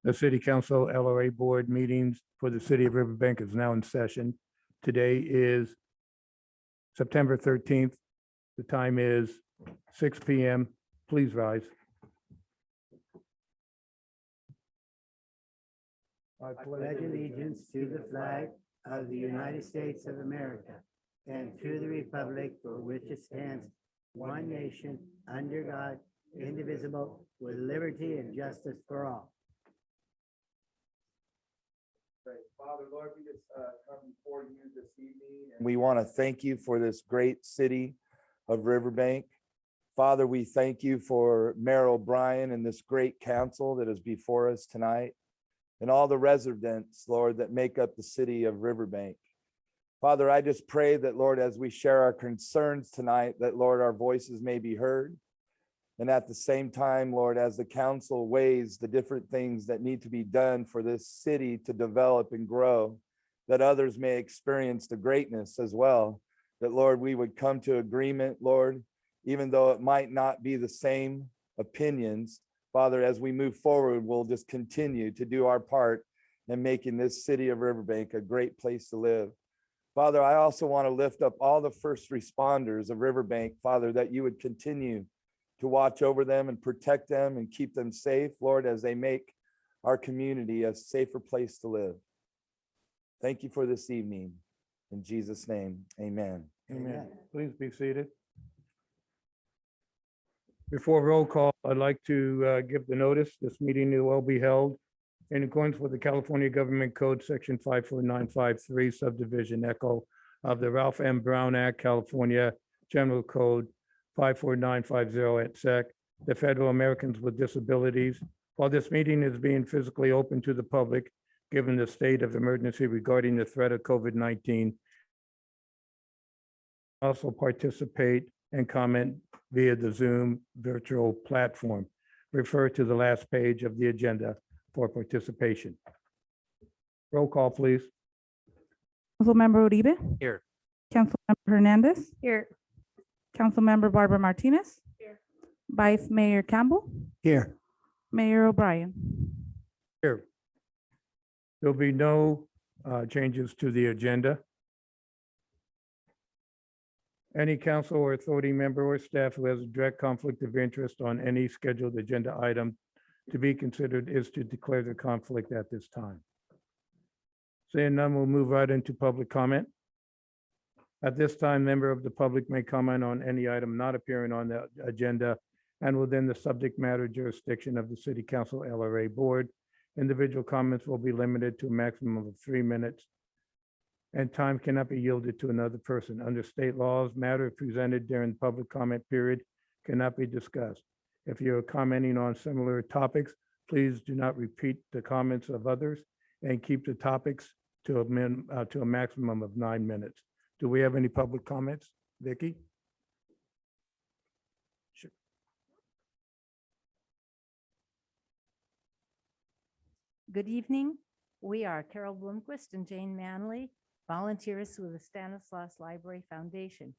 The City Council LRA Board meetings for the City of Riverbank is now in session. Today is September 13th. The time is 6 p.m. Please rise. I pledge allegiance to the flag of the United States of America and to the republic for which it stands, one nation, under God, indivisible, with liberty and justice for all. Great. Father, Lord, we just come before you this evening, and we want to thank you for this great city of Riverbank. Father, we thank you for Mayor O'Brien and this great council that is before us tonight, and all the residents, Lord, that make up the city of Riverbank. Father, I just pray that, Lord, as we share our concerns tonight, that, Lord, our voices may be heard. And at the same time, Lord, as the council weighs the different things that need to be done for this city to develop and grow, that others may experience the greatness as well, that, Lord, we would come to agreement, Lord, even though it might not be the same opinions. Father, as we move forward, we'll just continue to do our part in making this city of Riverbank a great place to live. Father, I also want to lift up all the first responders of Riverbank, Father, that you would continue to watch over them and protect them and keep them safe, Lord, as they make our community a safer place to live. Thank you for this evening. In Jesus' name, amen. Amen. Please be seated. Before roll call, I'd like to give the notice. This meeting will be held in accordance with the California Government Code, Section 54953, Subdivision Echo of the Ralph M. Brown Act, California General Code 54950 et sec, the Federal Americans with Disabilities. While this meeting is being physically open to the public, given the state of emergency regarding the threat of COVID-19, also participate and comment via the Zoom virtual platform. Refer to the last page of the agenda for participation. Roll call, please. Councilmember Uribe. Here. Councilmember Hernandez. Here. Councilmember Barbara Martinez. Here. Vice Mayor Campbell. Here. Mayor O'Brien. Here. There'll be no changes to the agenda. Any council or authority member or staff who has a direct conflict of interest on any scheduled agenda item to be considered is to declare the conflict at this time. Seeing none, we'll move right into public comment. At this time, member of the public may comment on any item not appearing on the agenda and within the subject matter jurisdiction of the City Council LRA Board. Individual comments will be limited to a maximum of 3 minutes, and time cannot be yielded to another person. Under state laws, matter presented during the public comment period cannot be discussed. If you're commenting on similar topics, please do not repeat the comments of others and keep the topics to a maximum of 9 minutes. Do we have any public comments? Vicki? Sure. Good evening. We are Carol Blomquist and Jane Manley, volunteers with the Stanislaus Library Foundation.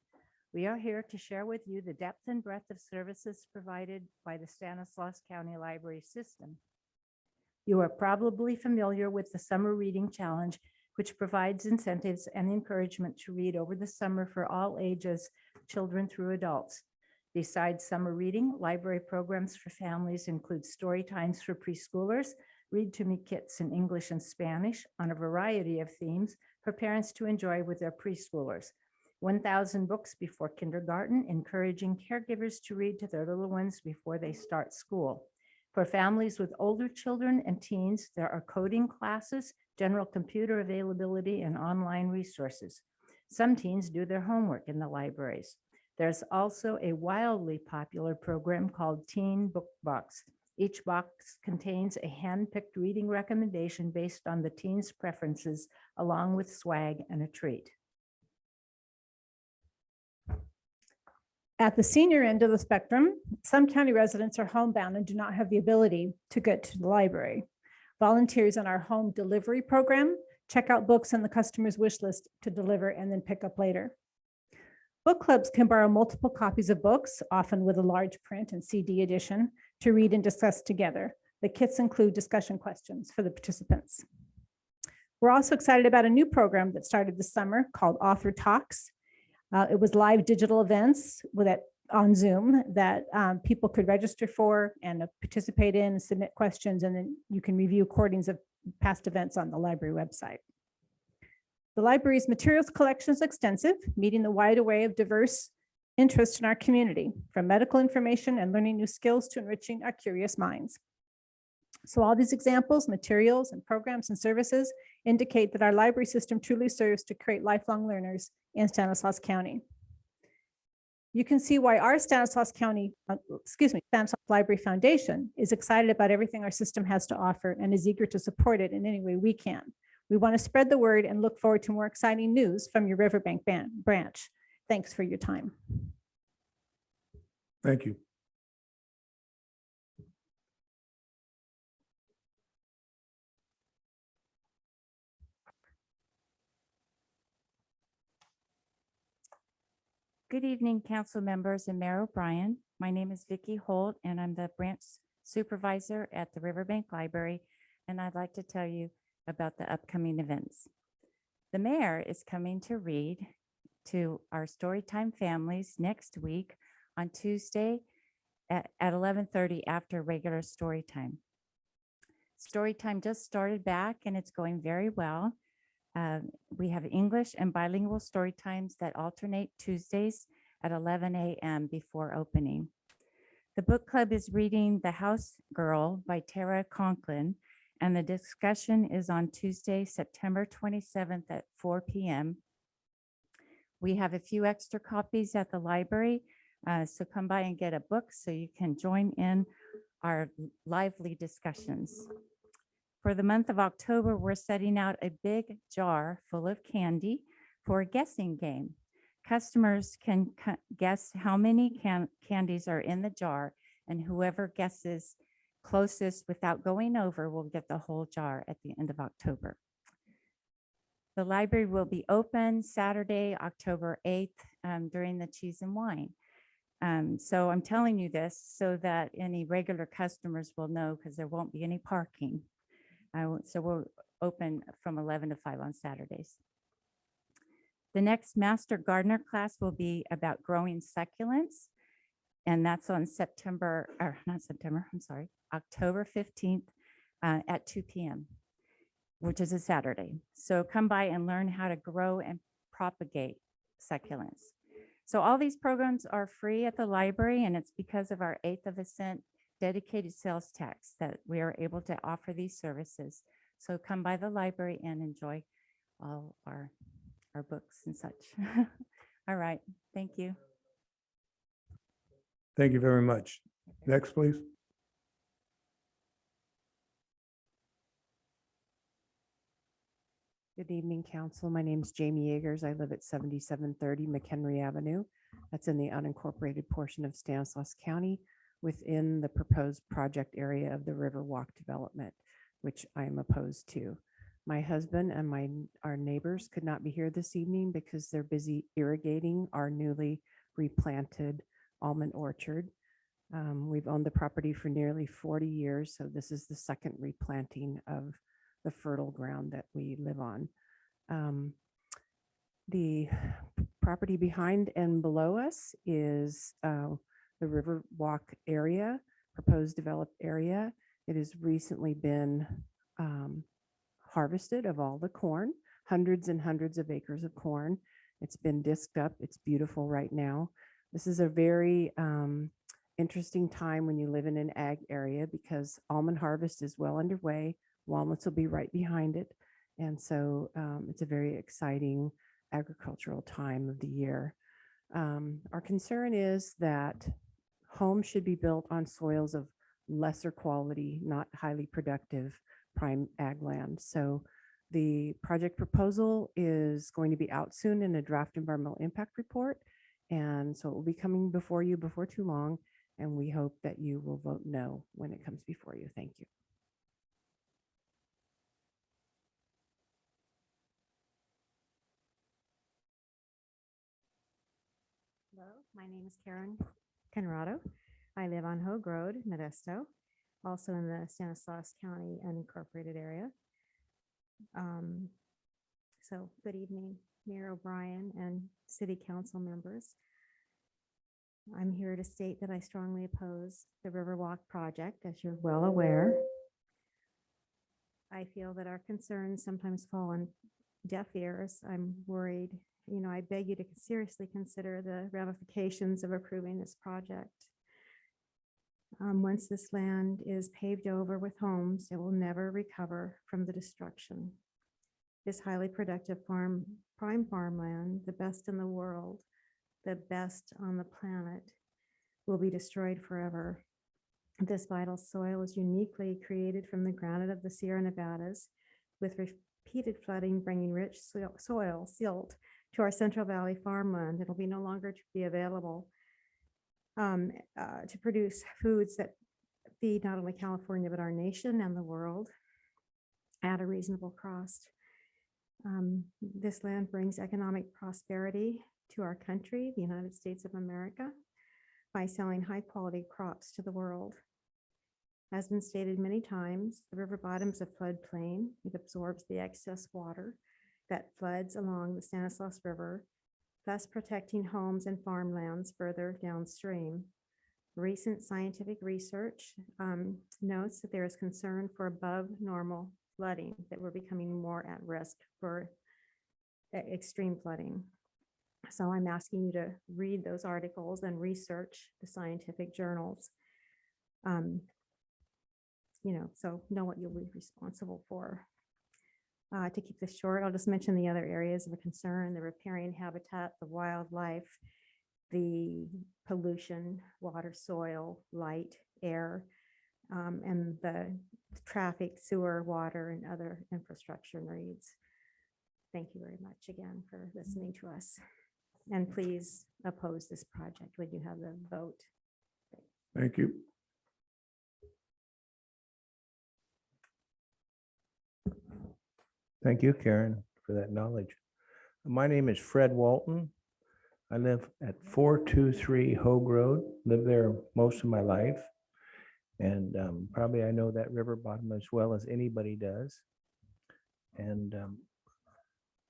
We are here to share with you the depth and breadth of services provided by the Stanislaus County Library System. You are probably familiar with the Summer Reading Challenge, which provides incentives and encouragement to read over the summer for all ages, children through adults. Besides summer reading, library programs for families include story times for preschoolers, read to me kits in English and Spanish on a variety of themes for parents to enjoy with their preschoolers. 1,000 books before kindergarten, encouraging caregivers to read to their little ones before they start school. For families with older children and teens, there are coding classes, general computer availability, and online resources. Some teens do their homework in the libraries. There's also a wildly popular program called Teen Book Box. Each box contains a hand-picked reading recommendation based on the teen's preferences, along with swag and a treat. At the senior end of the spectrum, some county residents are homebound and do not have the ability to get to the library. Volunteers in our home delivery program check out books on the customer's wish list to deliver and then pick up later. Book clubs can borrow multiple copies of books, often with a large print and CD edition, to read and discuss together. The kits include discussion questions for the participants. We're also excited about a new program that started this summer called Author Talks. It was live digital events on Zoom that people could register for and participate in, submit questions, and then you can review recordings of past events on the library website. The library's materials collection is extensive, meeting the wide array of diverse interests in our community, from medical information and learning new skills to enriching our curious minds. So all these examples, materials, and programs and services indicate that our library system truly serves to create lifelong learners in Stanislaus County. You can see why our Stanislaus Library Foundation is excited about everything our system has to offer and is eager to support it in any way we can. We want to spread the word and look forward to more exciting news from your Riverbank branch. Thanks for your time. Thank you. Good evening, council members and Mayor O'Brien. My name is Vicki Holt, and I'm the branch supervisor at the Riverbank Library, and I'd like to tell you about the upcoming events. The mayor is coming to read to our Storytime families next week on Tuesday at 11:30 after regular Storytime. Storytime just started back, and it's going very well. We have English and bilingual story times that alternate Tuesdays at 11 a.m. before opening. The book club is reading The House Girl by Tara Conklin, and the discussion is on Tuesday, September 27th at 4 p.m. We have a few extra copies at the library, so come by and get a book so you can join in our lively discussions. For the month of October, we're setting out a big jar full of candy for a guessing game. Customers can guess how many candies are in the jar, and whoever guesses closest without going over will get the whole jar at the end of October. The library will be open Saturday, October 8th during the cheese and wine. So I'm telling you this so that any regular customers will know, because there won't be any parking. So we're open from 11 to 5 on Saturdays. The next Master Gardener class will be about growing succulents. And that's on October 15th at 2 p.m., which is a Saturday. So come by and learn how to grow and propagate succulents. So all these programs are free at the library, and it's because of our 1/8 of a cent dedicated sales tax that we are able to offer these services. So come by the library and enjoy all our books and such. All right, thank you. Thank you very much. Next, please. Good evening, council. My name is Jamie Yeagers. I live at 7730 McHenry Avenue. That's in the unincorporated portion of Stanislaus County within the proposed project area of the Riverwalk development, which I am opposed to. My husband and our neighbors could not be here this evening because they're busy irrigating our newly replanted almond orchard. We've owned the property for nearly 40 years, so this is the second replanting of the fertile ground that we live on. The property behind and below us is the Riverwalk area, proposed developed area. It has recently been harvested of all the corn, hundreds and hundreds of acres of corn. It's been disked up. It's beautiful right now. This is a very interesting time when you live in an ag area because almond harvest is well underway. Walnuts will be right behind it. And so it's a very exciting agricultural time of the year. Our concern is that homes should be built on soils of lesser quality, not highly productive prime ag land. So the project proposal is going to be out soon in a draft environmental impact report. And so it will be coming before you before too long. And we hope that you will vote no when it comes before you. Thank you. Hello, my name is Karen Conrado. I live on Hogue Road, Modesto. also in the Stanislaus County unincorporated area. So good evening, Mayor O'Brien and city council members. I'm here to state that I strongly oppose the Riverwalk project, as you're well aware. I feel that our concerns sometimes fall on deaf ears. I'm worried, I beg you to seriously consider the ramifications of approving this project. Once this land is paved over with homes, it will never recover from the destruction. This highly productive prime farmland, the best in the world, the best on the planet, will be destroyed forever. This vital soil is uniquely created from the granite of the Sierra Nevadas, with repeated flooding bringing rich soil silt to our Central Valley farmland. It'll be no longer to be available to produce foods that feed not only California, but our nation and the world at a reasonable cost. This land brings economic prosperity to our country, the United States of America, by selling high quality crops to the world. As been stated many times, the river bottom is a floodplain. It absorbs the excess water that floods along the Stanislaus River, thus protecting homes and farmlands further downstream. Recent scientific research notes that there is concern for above normal flooding, that we're becoming more at risk for extreme flooding. So I'm asking you to read those articles and research the scientific journals. So know what you'll be responsible for. To keep this short, I'll just mention the other areas of concern: the riparian habitat, the wildlife, the pollution, water, soil, light, air, and the traffic, sewer, water, and other infrastructure needs. Thank you very much again for listening to us. And please oppose this project when you have the vote. Thank you. Thank you, Karen, for that knowledge. My name is Fred Walton. I live at 423 Hogue Road, lived there most of my life. And probably I know that river bottom as well as anybody does. And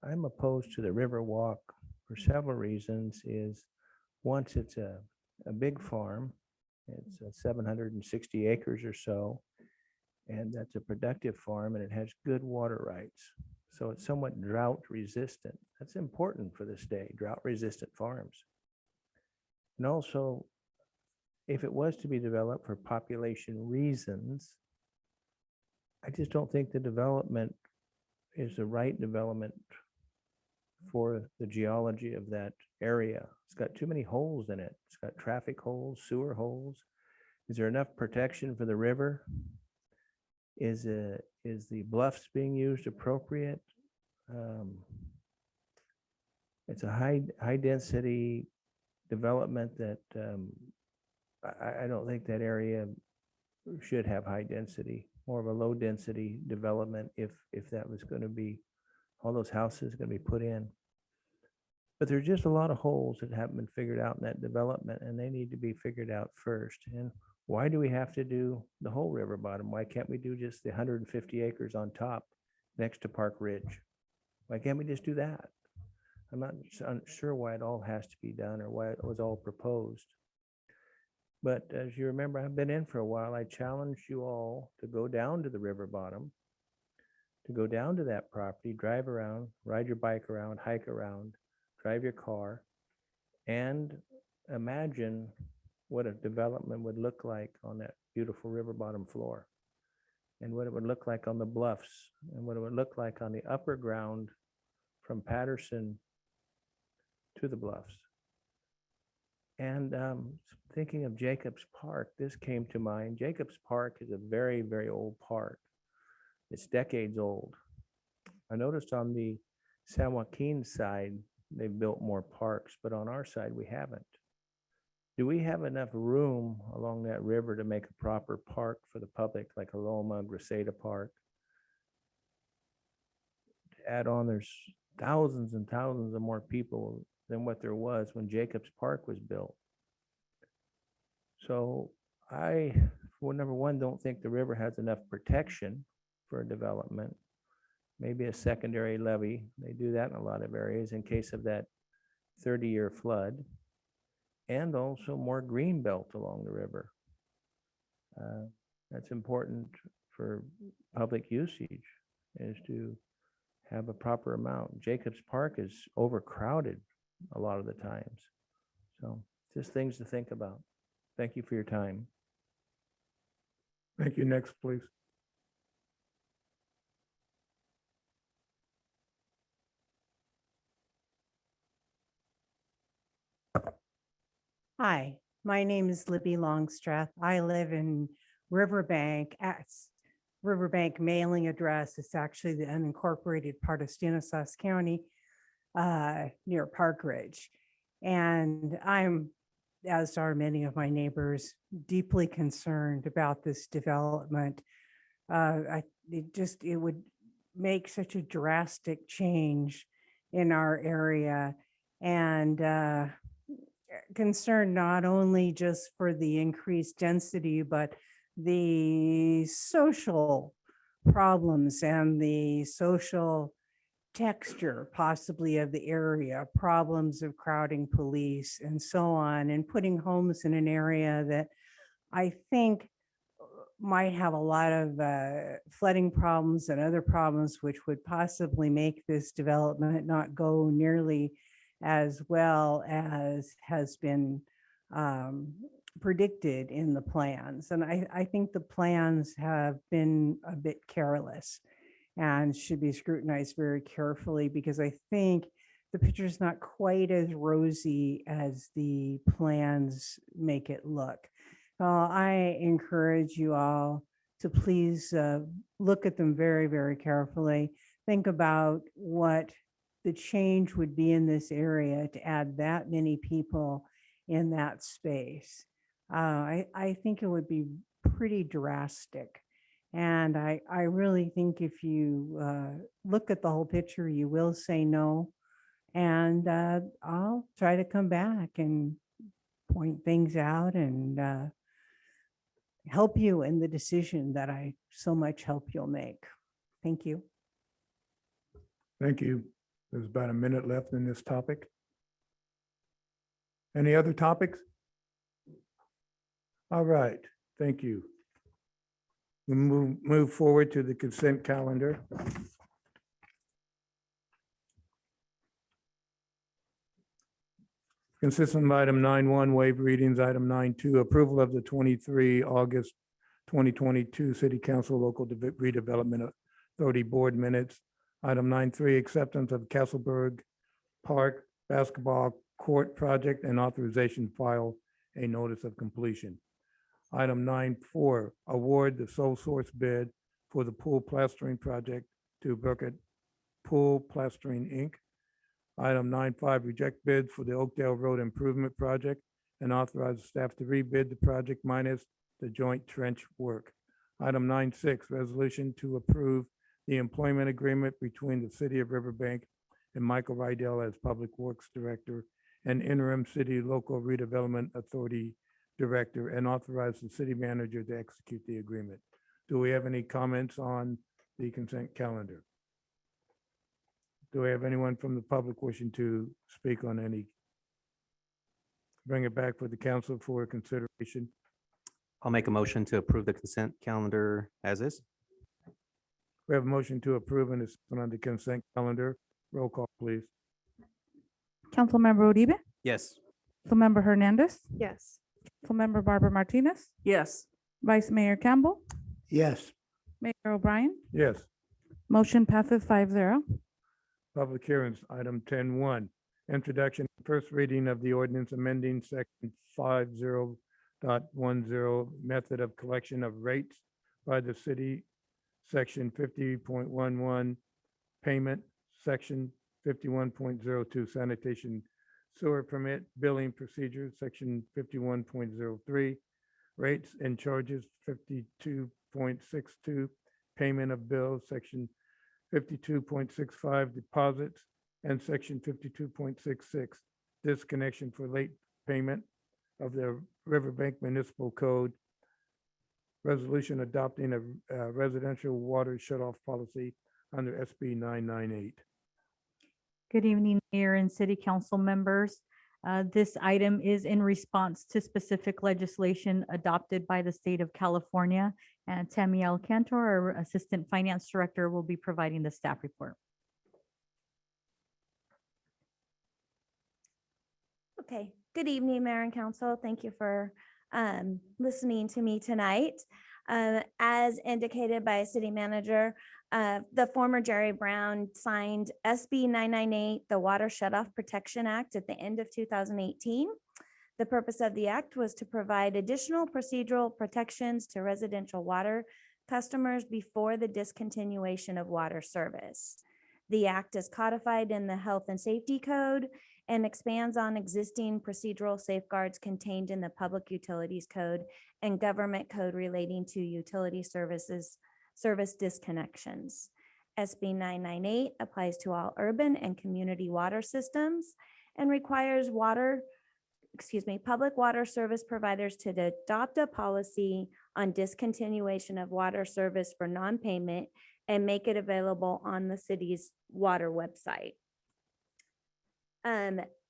I'm opposed to the river walk for several reasons. Is once it's a big farm, it's 760 acres or so. And that's a productive farm and it has good water rights. So it's somewhat drought resistant. That's important for this day, drought resistant farms. And also, if it was to be developed for population reasons, I just don't think the development is the right development for the geology of that area. It's got too many holes in it. It's got traffic holes, sewer holes. Is there enough protection for the river? Is the bluffs being used appropriate? It's a high density development that I don't think that area should have high density, more of a low density development if that was going to be, all those houses going to be put in. But there's just a lot of holes that haven't been figured out in that development, and they need to be figured out first. And why do we have to do the whole river bottom? Why can't we do just the 150 acres on top next to Park Ridge? Why can't we just do that? I'm not sure why it all has to be done or why it was all proposed. But as you remember, I've been in for a while. I challenged you all to go down to the river bottom, to go down to that property, drive around, ride your bike around, hike around, drive your car, and imagine what a development would look like on that beautiful river bottom floor, and what it would look like on the bluffs, and what it would look like on the upper ground from Patterson to the bluffs. And thinking of Jacobs Park, this came to mind. Jacobs Park is a very, very old park. It's decades old. I noticed on the San Joaquin side, they've built more parks, but on our side, we haven't. Do we have enough room along that river to make a proper park for the public, like Loma, Griseda Park? To add on, there's thousands and thousands of more people than what there was when Jacobs Park was built. So I, well, number one, don't think the river has enough protection for development. Maybe a secondary levee. They do that in a lot of areas in case of that 30-year flood. And also more green belt along the river. That's important for public usage, is to have a proper amount. Jacobs Park is overcrowded a lot of the times. So just things to think about. Thank you for your time. Thank you. Next, please. Hi, my name is Libby Longstreth. I live in Riverbank. Riverbank mailing address is actually the unincorporated part of Stanislaus County near Park Ridge. And I'm, as are many of my neighbors, deeply concerned about this development. It would make such a drastic change in our area, and concerned not only just for the increased density, but the social problems and the social texture possibly of the area, problems of crowding police and so on, and putting homes in an area that I think might have a lot of flooding problems and other problems, which would possibly make this development not go nearly as well as has been predicted in the plans. And I think the plans have been a bit careless and should be scrutinized very carefully, because I think the picture is not quite as rosy as the plans make it look. I encourage you all to please look at them very, very carefully. Think about what the change would be in this area to add that many people in that space. I think it would be pretty drastic. And I really think if you look at the whole picture, you will say no. And I'll try to come back and point things out and help you in the decision that I so much hope you'll make. Thank you. Thank you. There's about a minute left in this topic. Any other topics? All right, thank you. We move forward to the consent calendar. Consistent with item 9.1, waive readings, item 9.2, approval of the 23 August 2022 City Council Local Redevelopment Authority Board Minutes. Item 9.3, acceptance of Castleberg Park Basketball Court Project and authorization file a notice of completion. Item 9.4, award the sole source bid for the pool plastering project to Burkett Pool Plastering, Inc. Item 9.5, reject bid for the Oakdale Road Improvement Project and authorize the staff to rebid the project minus the joint trench work. Item 9.6, resolution to approve the employment agreement between the City of Riverbank and Michael Rydell as Public Works Director and interim City Local Redevelopment Authority Director, and authorize the city manager to execute the agreement. Do we have any comments on the consent calendar? Do we have anyone from the public wishing to speak on any? Bring it back for the council for consideration. I'll make a motion to approve the consent calendar as is. We have a motion to approve and it's on the consent calendar. Roll call, please. Councilmember Uribe, Yes. Councilmember Hernandez, Yes. Councilmember Barbara Martinez, Yes. Vice Mayor Campbell, Yes. Mayor O'Brien. Yes. Motion passes 5-0. Public hearings, item 10.1, introduction, first reading of the ordinance amending section 50.10, method of collection of rates by the city, section 50.11, payment, section 51.02, sanitation sewer permit billing procedures, section 51.03, rates and charges, 52.62, payment of bills, section 52.65, deposits, and section 52.66, disconnection for late payment of the Riverbank Municipal Code, Resolution adopting a residential water shutoff policy under SB 998. Good evening, Mayor and City Council members. This item is in response to specific legislation adopted by the state of California. And Tammy Alcantor, our Assistant Finance Director, will be providing the staff report. Okay, good evening, Mayor and Council. Thank you for listening to me tonight. As indicated by City Manager, the former Jerry Brown signed SB 998, the Water Shutoff Protection Act, at the end of 2018. The purpose of the act was to provide additional procedural protections to residential water customers before the discontinuation of water service. The act is codified in the Health and Safety Code and expands on existing procedural safeguards contained in the Public Utilities Code and Government Code relating to utility services, service disconnections. SB 998 applies to all urban and community water systems and requires public water service providers to adopt a policy on discontinuation of water service for non-payment and make it available on the city's water website.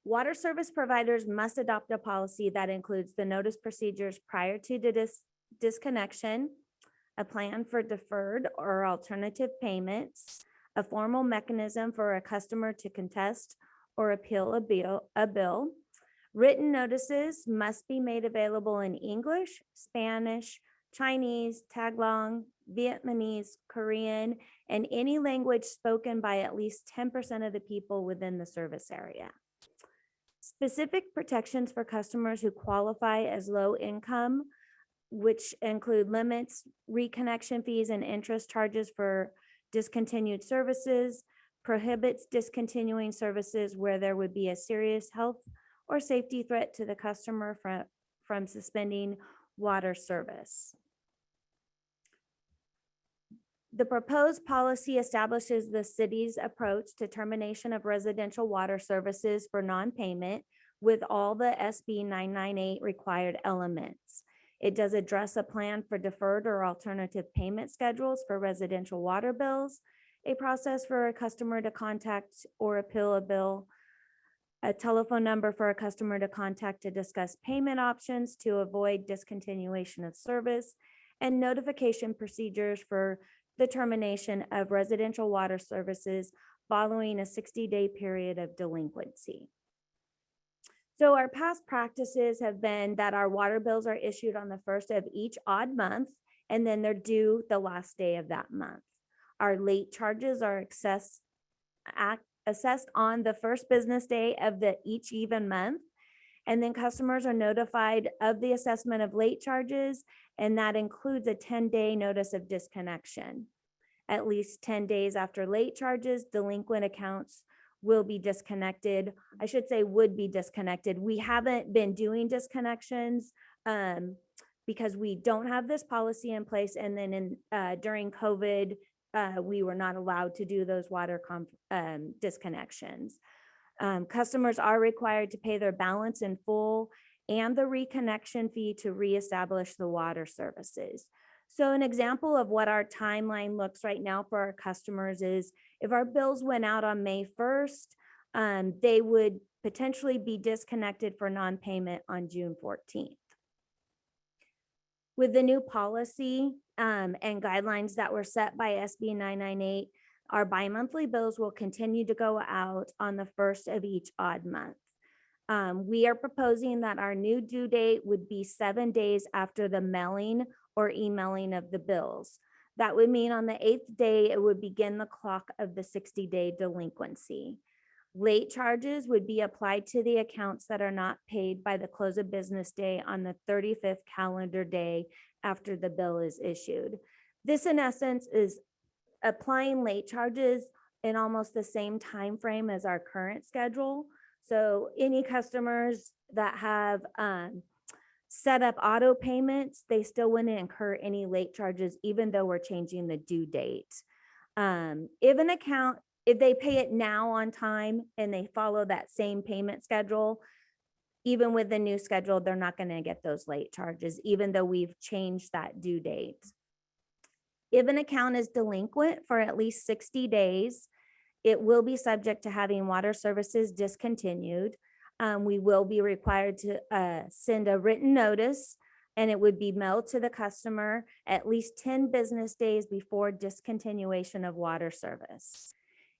Water service providers must adopt a policy that includes the notice procedures prior to the disconnection, a plan for deferred or alternative payments, a formal mechanism for a customer to contest or appeal a bill. Written notices must be made available in English, Spanish, Chinese, Tagalog, Vietnamese, Korean, and any language spoken by at least 10% of the people within the service area. Specific protections for customers who qualify as low income, which include limits, reconnection fees, and interest charges for discontinued services, prohibits discontinuing services where there would be a serious health or safety threat to the customer from suspending water service. The proposed policy establishes the city's approach to termination of residential water services for non-payment with all the SB 998 required elements. It does address a plan for deferred or alternative payment schedules for residential water bills, a process for a customer to contact or appeal a bill, a telephone number for a customer to contact to discuss payment options to avoid discontinuation of service, and notification procedures for the termination of residential water services following a 60-day period of delinquency. So our past practices have been that our water bills are issued on the first of each odd month, and then they're due the last day of that month. Our late charges are assessed on the first business day of each even month. And then customers are notified of the assessment of late charges, and that includes a 10-day notice of disconnection. At least 10 days after late charges, delinquent accounts will be disconnected. I should say would be disconnected. We haven't been doing disconnections because we don't have this policy in place. And then during COVID, we were not allowed to do those water disconnections. Customers are required to pay their balance in full and the reconnection fee to reestablish the water services. So an example of what our timeline looks right now for our customers is if our bills went out on May 1st, they would potentially be disconnected for non-payment on June 14th. With the new policy and guidelines that were set by SB 998, our bi-monthly bills will continue to go out on the first of each odd month. We are proposing that our new due date would be 7 days after the mailing or emailing of the bills. That would mean on the 8th day, it would begin the clock of the 60-day delinquency. Late charges would be applied to the accounts that are not paid by the close of business day on the 35th calendar day after the bill is issued. This, in essence, is applying late charges in almost the same time frame as our current schedule. So any customers that have set up auto payments, they still wouldn't incur any late charges, even though we're changing the due date. If they pay it now on time and they follow that same payment schedule, even with the new schedule, they're not going to get those late charges, even though we've changed that due date. If an account is delinquent for at least 60 days, it will be subject to having water services discontinued. We will be required to send a written notice, and it would be mailed to the customer at least 10 business days before discontinuation of water service.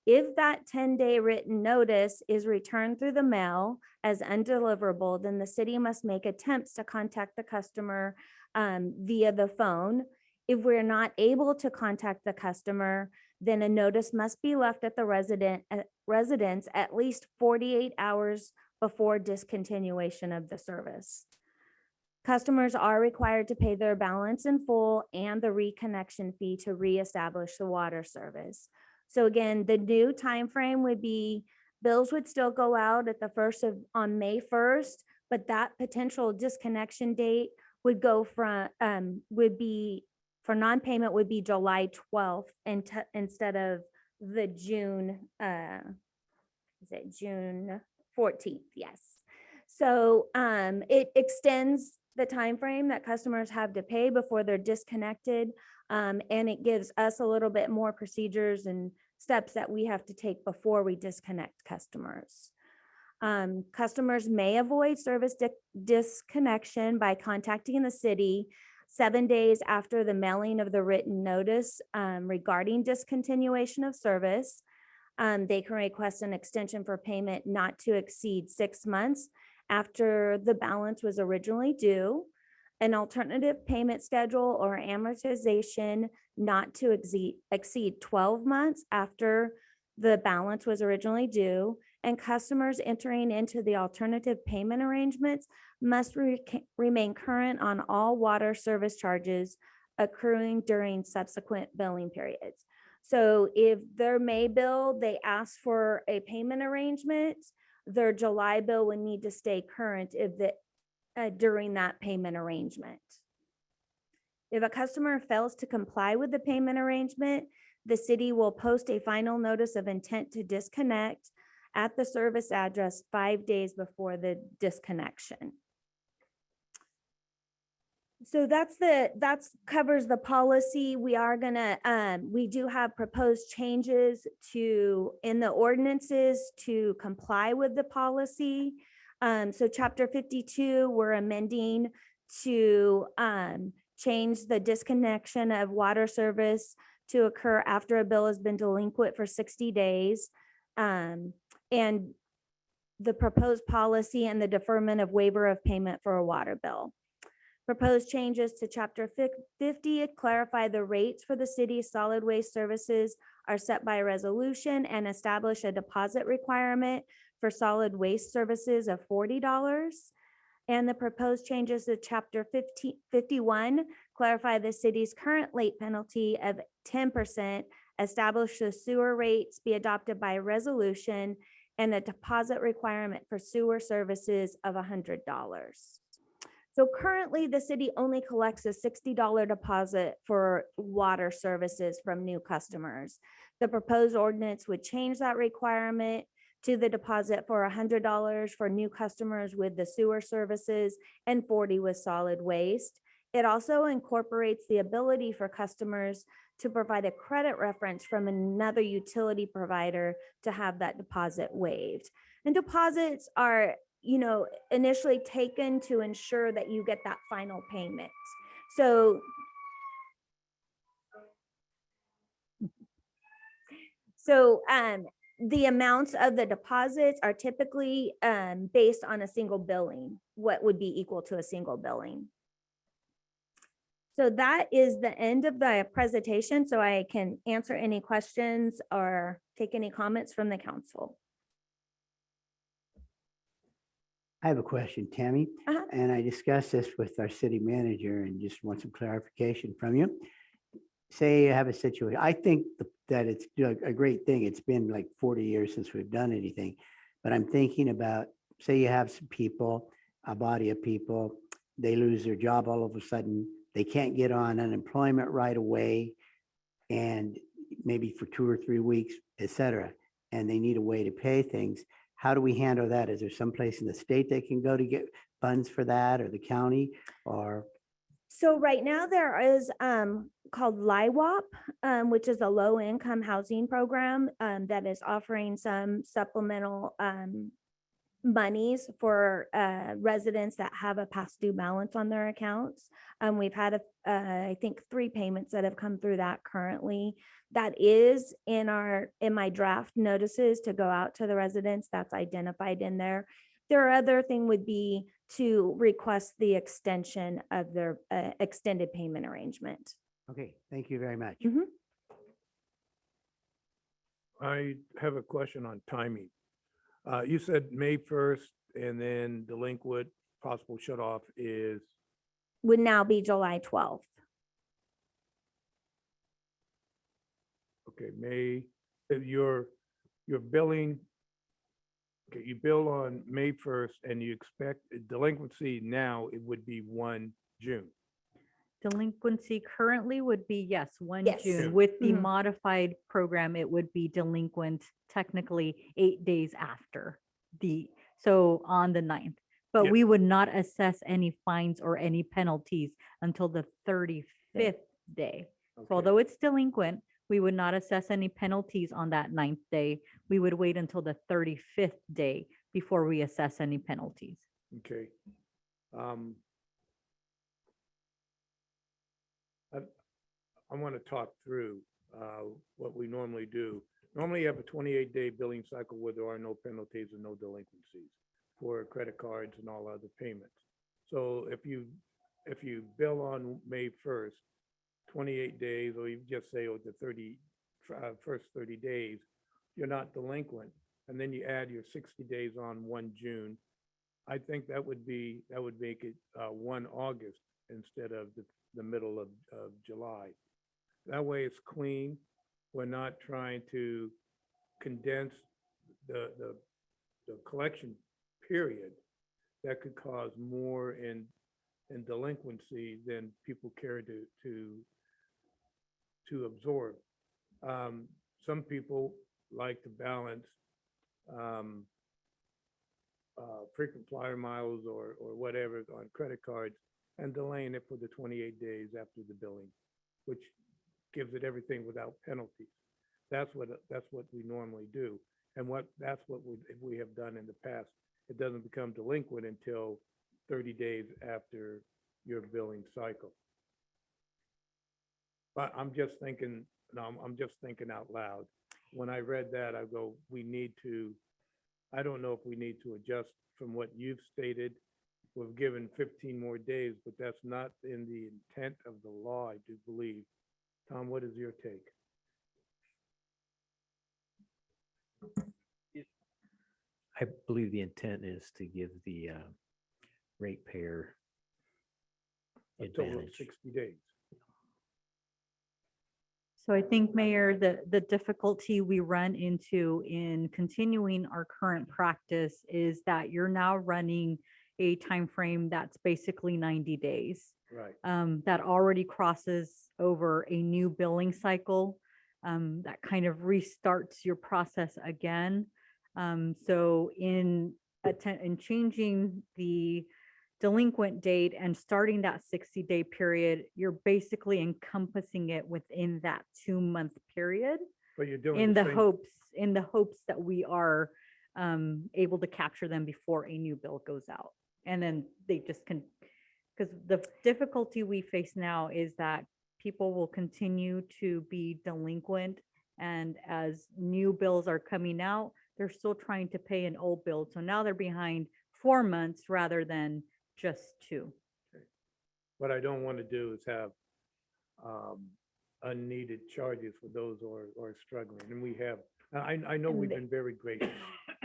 If that 10-day written notice is returned through the mail as undeliverable, then the city must make attempts to contact the customer via the phone. If we're not able to contact the customer, then a notice must be left at the residence at least 48 hours before discontinuation of the service. Customers are required to pay their balance in full and the reconnection fee to reestablish the water service. So again, the new timeframe would be, bills would still go out at on May 1st, but that potential disconnection date would go from, for non-payment would be July 12th instead of the June 14th? Yes. So it extends the time frame that customers have to pay before they're disconnected. And it gives us a little bit more procedures and steps that we have to take before we disconnect customers. Customers may avoid service disconnection by contacting the city 7 days after the mailing of the written notice regarding discontinuation of service. They can request an extension for payment not to exceed 6 months after the balance was originally due, an alternative payment schedule or amortization not to exceed 12 months after the balance was originally due, and customers entering into the alternative payment arrangements must remain current on all water service charges accruing during subsequent billing periods. So if their May bill, they ask for a payment arrangement, their July bill would need to stay current during that payment arrangement. If a customer fails to comply with the payment arrangement, the city will post a final notice of intent to disconnect at the service address 5 days before the disconnection. So that's covers the policy. We are gonna, we do have proposed changes in the ordinances to comply with the policy. So chapter 52, we're amending to change the disconnection of water service to occur after a bill has been delinquent for 60 days. And the proposed policy and the deferment of waiver of payment for a water bill. Proposed changes to chapter 50 clarify the rates for the city's solid waste services are set by resolution and establish a deposit requirement for solid waste services of $40. And the proposed changes to chapter 51 clarify the city's current late penalty of 10%, establish the sewer rates be adopted by resolution, and a deposit requirement for sewer services of $100. So currently, the city only collects a $60 deposit for water services from new customers. The proposed ordinance would change that requirement to the deposit for $100 for new customers with the sewer services and $40 with solid waste. It also incorporates the ability for customers to provide a credit reference from another utility provider to have that deposit waived. And deposits are, initially taken to ensure that you get that final payment. So the amounts of the deposits are typically based on a single billing, what would be equal to a single billing. So that is the end of the presentation. So I can answer any questions or take any comments from the council. I have a question, Tammy, Uh-huh. and I discussed this with our city manager and just want some clarification from you. Say you have a situation, I think that it's a great thing. It's been like 40 years since we've done anything, but I'm thinking about, say you have some people, a body of people, they lose their job all of a sudden, they can't get on unemployment right away, and maybe for 2 or 3 weeks, et cetera, and they need a way to pay things. how do we handle that? Is there someplace in the state they can go to get funds for that, or the county, or? So right now there is called LIWAP, which is a low income housing program that is offering some supplemental monies for residents that have a past due balance on their accounts. We've had I think 3 payments that have come through that currently. That is in my draft notices to go out to the residents. That's identified in there. Their other thing would be to request the extension of their extended payment arrangement. Okay, thank you very much. Mhm. I have a question on timing. You said May 1st and then delinquent possible shut off is, Would now be July 12th. okay, May, your billing, okay, you bill on May 1st and you expect delinquency now, it would be 1 June. Delinquency currently would be, yes, 1 Yes. June. With the Mhm. modified program, it would be delinquent technically 8 days after so on the 9th. But Yeah. we would not assess any fines or any penalties until the 35th day. So Okay. although it's delinquent, we would not assess any penalties on that 9th day. We would wait until the 35th day before we assess any penalties. Okay. I want to talk through what we normally do. Normally you have a 28-day billing cycle where there are no penalties and no delinquencies for credit cards and all other payments. So if you bill on May 1st, 28 days, or you just say, oh, the first 30 days, you're not delinquent, and then you add your 60 days on 1 June, I think that would make it 1 August instead of the middle of July. That way it's clean. We're not trying to condense the collection period that could cause more in delinquency than people care to absorb. Some people like to balance frequent flyer miles or whatever on credit cards and delaying it for the 28 days after the billing, which gives it everything without penalties. That's what we normally do. And that's what we have done in the past. It doesn't become delinquent until 30 days after your billing cycle. But I'm just thinking out loud. When I read that, I go, I don't know if we need to adjust from what you've stated. We've given 15 more days, but that's not in the intent of the law, I do believe. Tom, what is your take? I believe the intent is to give the ratepayer A total of advantage. 60 days. So I think, Mayor, the difficulty we run into in continuing our current practice is that you're now running a time frame that's basically 90 days. Right. That already crosses over a new billing cycle. That kind of restarts your process again. So in changing the delinquent date and starting that 60-day period, you're basically encompassing it within that 2-month period But you're doing in the same- hopes that we are able to capture them before a new bill goes out. And then they just can, because the difficulty we face now is that people will continue to be delinquent, and as new bills are coming out, they're still trying to pay an old bill. So now they're behind 4 months rather than just 2. What I don't want to do is have unneeded charges for those who are struggling. And we have, I know we've been very gracious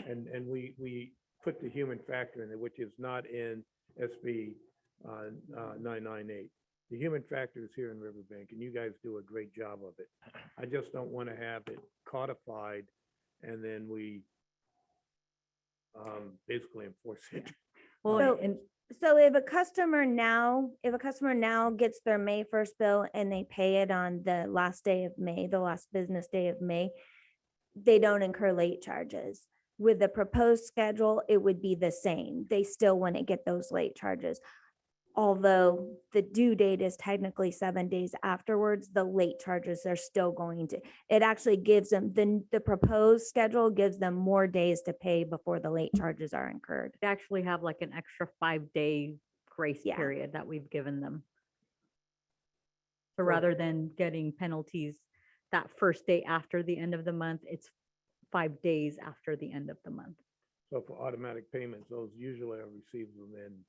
and we put the human factor in it, which is not in SB 998. The human factor is here in Riverbank, and you guys do a great job of it. I just don't want to have it codified and then we basically enforce it. Well, So- and So if a customer now gets their May 1st bill and they pay it on the last day of May, the last business day of May, they don't incur late charges. With the proposed schedule, it would be the same. They still wouldn't get those late charges. Although the due date is technically 7 days afterwards, the late charges are still going to, it actually gives them, the proposed schedule gives them more days to pay before the late charges are incurred. They actually have like an extra 5-day grace Yeah. period that we've given them. So rather than getting penalties that first day after the end of the month, it's 5 days after the end of the month. So for automatic payments, those usually are received within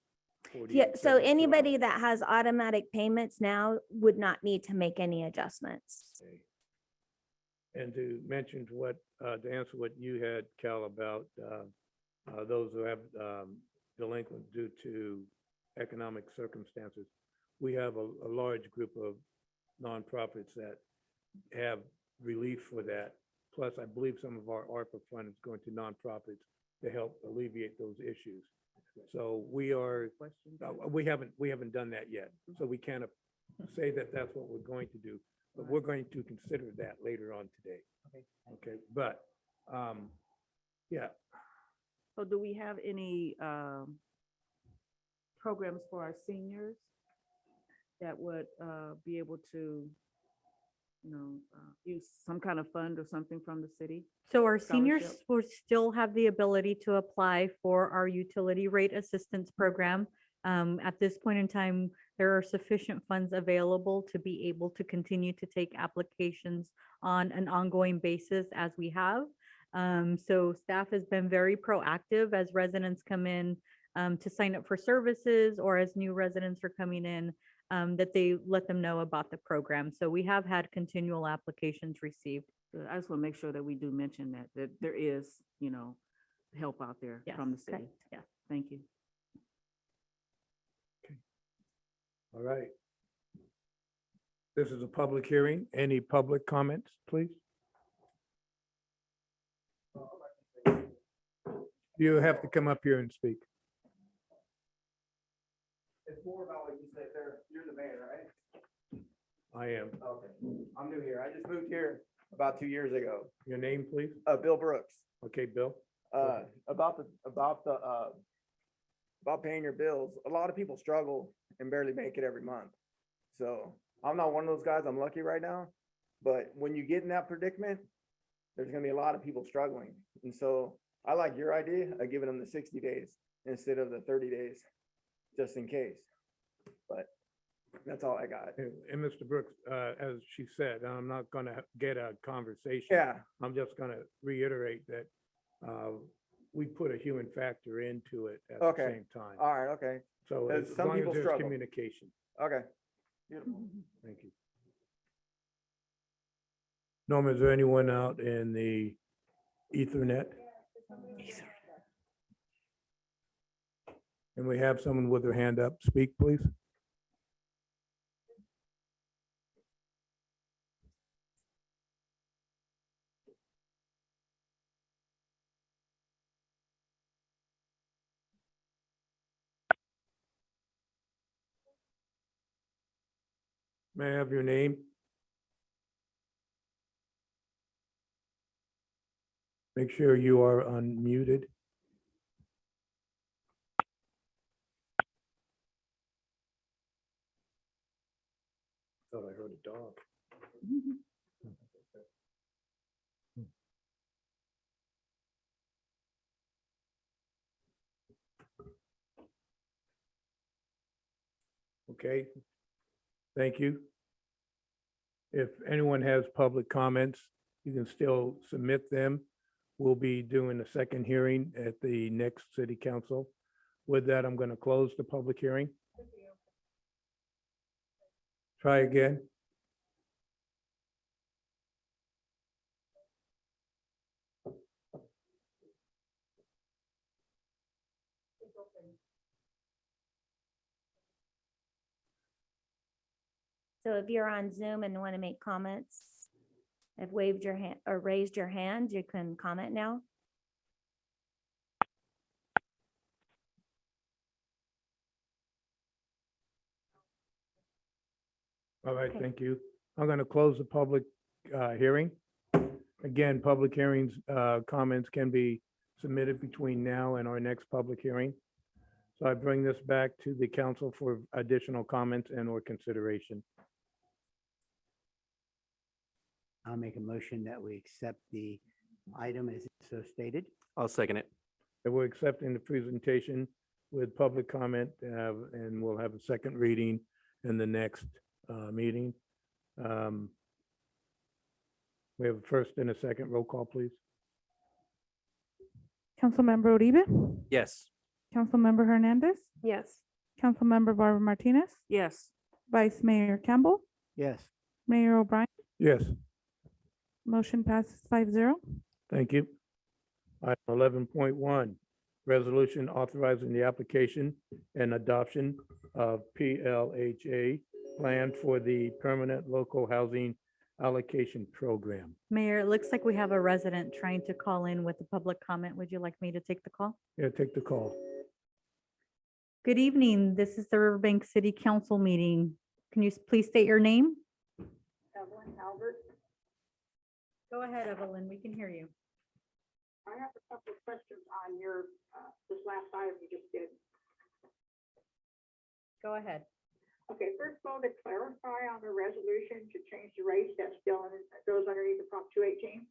48, Yeah, so 72 anybody hours. that has automatic payments now would not need to make any adjustments. Okay. And to mention what, to answer what you had, Cal, about those who have delinquent due to economic circumstances, we have a large group of nonprofits that have relief for that. Plus, I believe some of our ARPA fund is going to nonprofits to help alleviate those issues. So we are, we haven't done that yet. So we can't say that that's what we're going to do, but we're going to consider that later on today. Okay, but, yeah, So do we have any programs for our seniors that would be able to, use some kind of fund or something from the city? So our seniors Scholarship. will still have the ability to apply for our utility rate assistance program. At this point in time, there are sufficient funds available to be able to continue to take applications on an ongoing basis as we have. So staff has been very proactive as residents come in to sign up for services, or as new residents are coming in, that they let them know about the program. So we have had continual applications received. I just want to make sure that we do mention that there is, help out there Yes, from the city. correct, yes. Thank you. all right. This is a public hearing. Any public comments, please? You have to come up here and speak. It's more about what you said there. You're the mayor, right? I am. Okay. I'm new here. I just moved here about 2 years ago. Your name, please? Bill Brooks. Okay, Bill? About paying your bills. A lot of people struggle and barely make it every month. So I'm not one of those guys. I'm lucky right now. But when you get in that predicament, there's gonna be a lot of people struggling. And so I like your idea of giving them the 60 days instead of the 30 days, just in case. But that's all I got. And Mr. Brooks, as she said, I'm not gonna get a conversation. Yeah, I'm just gonna reiterate that we put a human factor into it at the Okay. same time. all right, okay, So As as some long as people there's struggle. communication, okay. Beautiful. thank you. Norma, is there anyone out in the Ethernet? And we have someone with their hand up. Speak, please. May I have your name? Make sure you are unmuted. Thought I heard a dog. Okay, thank you. If anyone has public comments, you can still submit them. We'll be doing a second hearing at the next city council. With that, I'm going to close the public hearing. Try again. So if you're on Zoom and want to make comments, have waved your hand or raised your hand, you can comment now. All right, Okay. thank you. I'm going to close the public hearing. Again, public hearings, comments can be submitted between now and our next public hearing. So I bring this back to the council for additional comments and or consideration. I'll make a motion that we accept the item as so stated. I'll second it. And we're accepting the presentation with public comment, and we'll have a second reading in the next meeting. We have a first and a second. Roll call, please. Councilmember Uribe, Yes. Councilmember Hernandez, Yes. Councilmember Barbara Martinez, Yes. Vice Mayor Campbell, Yes. Mayor O'Brien. Yes, Motion passes 5-0. thank you. Item 11.1, resolution authorizing the application and adoption of PLHA plan for the Permanent Local Housing Allocation Program. Mayor, it looks like we have a resident trying to call in with a public comment. Would you like me to take the call? Yeah, take the call. Good evening. This is the Riverbank City Council meeting. Can you please state your name? Evelyn Albert. Go ahead, Evelyn. We can hear you. I have a couple of questions on your, this last item you just did. Go ahead. Okay, first of all, to clarify on the resolution to change the rates, that goes underneath the Prop 218.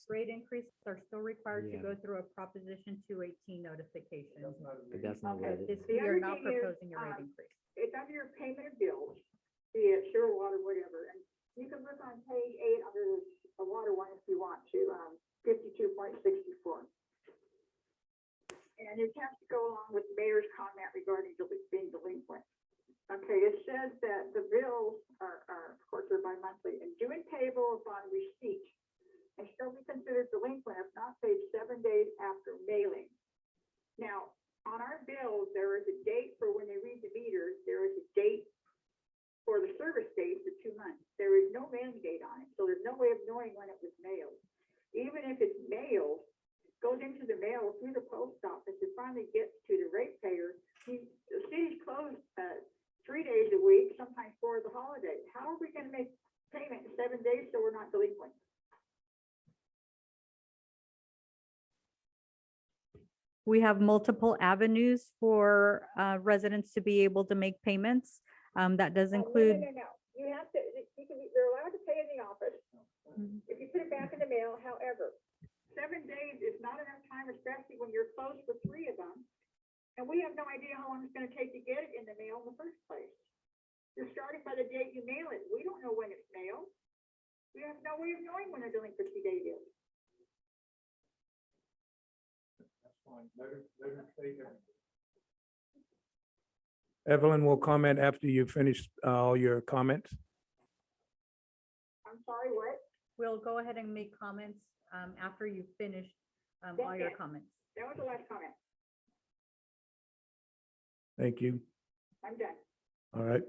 Rate increases are still required to Yeah. go through a Proposition 218 notification. But that's not Okay. what it This, is. The we are other not thing is, proposing a rate increase. It's under your payment of bills, be it sewer, water, whatever, and you can look on page 8 under the water one if you want to, 52.64. And it has to go along with the mayor's comment regarding being delinquent. Okay, it says that the bills are, of course, they're bi-monthly and due and payable upon receipt and shall be considered delinquent if not paid 7 days after mailing. Now, on our bills, there is a date for when they read the meters. There is a date for the service date for 2 months. There is no mailing date on it, so there's no way of knowing when it was mailed. Even if it's mailed, goes into the mail through the post office, it finally gets to the ratepayer. The city's closed 3 days a week, sometimes 4 of the holidays. How are we gonna make payment in 7 days so we're not delinquent? We have multiple avenues for residents to be able to make payments. That does include, No. You have to, they're allowed to pay in the office if you put it back in the mail, however, 7 days is not enough time, especially when you're closed for 3 of them. And we have no idea how long it's gonna take to get it in the mail in the first place. You're starting by the date you mail it. We don't know when it's mailed. We have no way of knowing when a delinquency date is. Evelyn will comment after you finish all your comments. I'm sorry, what? we'll go ahead and make comments after you finish all your Okay. comments. That was the last comment. Thank you. I'm done. All right.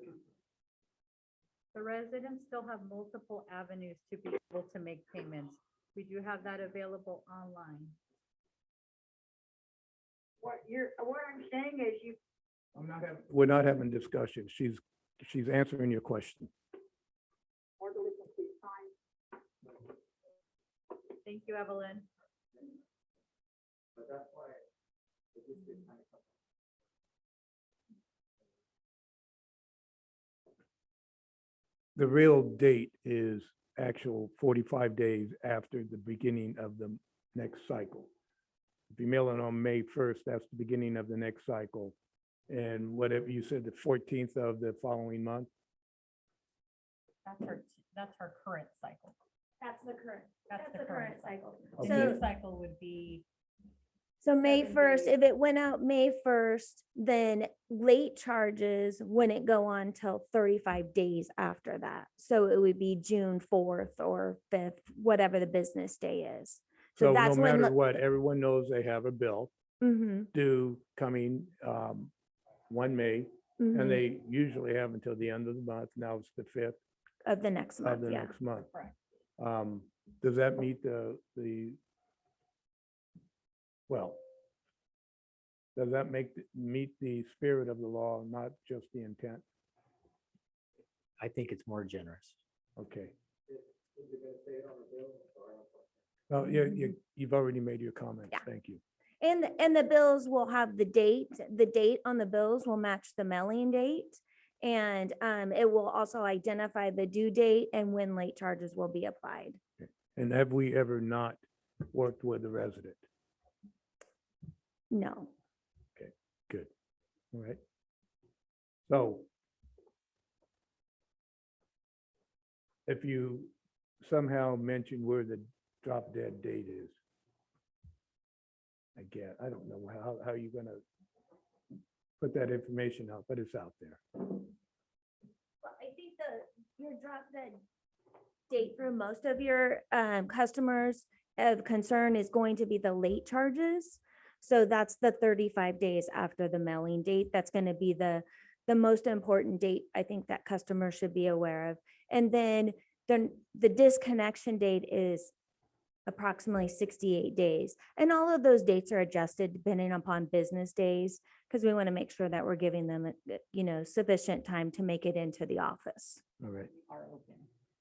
The residents still have multiple avenues to be able to make payments. We do have that available online. What I'm saying is you, We're not having discussion. She's answering your question. or delinquency is fine. Thank you, Evelyn. The real date is actual 45 days after the beginning of the next cycle. If you mail it on May 1st, that's the beginning of the next cycle. And whatever you said, the 14th of the following month. That's her current cycle. That's the current, That's the current cycle. Okay. The new So, cycle would be, so May 7 1st, days. if it went out May 1st, then late charges wouldn't go on till 35 days after that. So it would be June 4th or 5th, whatever the business day is. So no that's when. matter what, everyone knows they have a bill Mm-hmm, due coming 1 May, and they usually have until the end of the month. Now it's the 5th of the next of month, the yeah. next month. Correct. Does that meet well, does that meet the spirit of the law, not just the intent? I think it's more generous. Okay. Oh, you've already made your comments. Yeah. Thank you. And the bills will have the date on the bills will match the mailing date. And it will also identify the due date and when late charges will be applied. And have we ever not worked with a resident? No. Good. All right. So if you somehow mention where the drop dead date is, I don't know how you're gonna put that information out, but it's out there. Well, I think your drop dead date for most of your customers of concern is going to be the late charges. So that's the 35 days after the mailing date. That's going to be the most important date I think that customers should be aware of. And then the disconnection date is approximately 68 days. And all of those dates are adjusted depending upon business days, because we want to make sure that we're giving them, sufficient time to make it into the office. All right. Are open.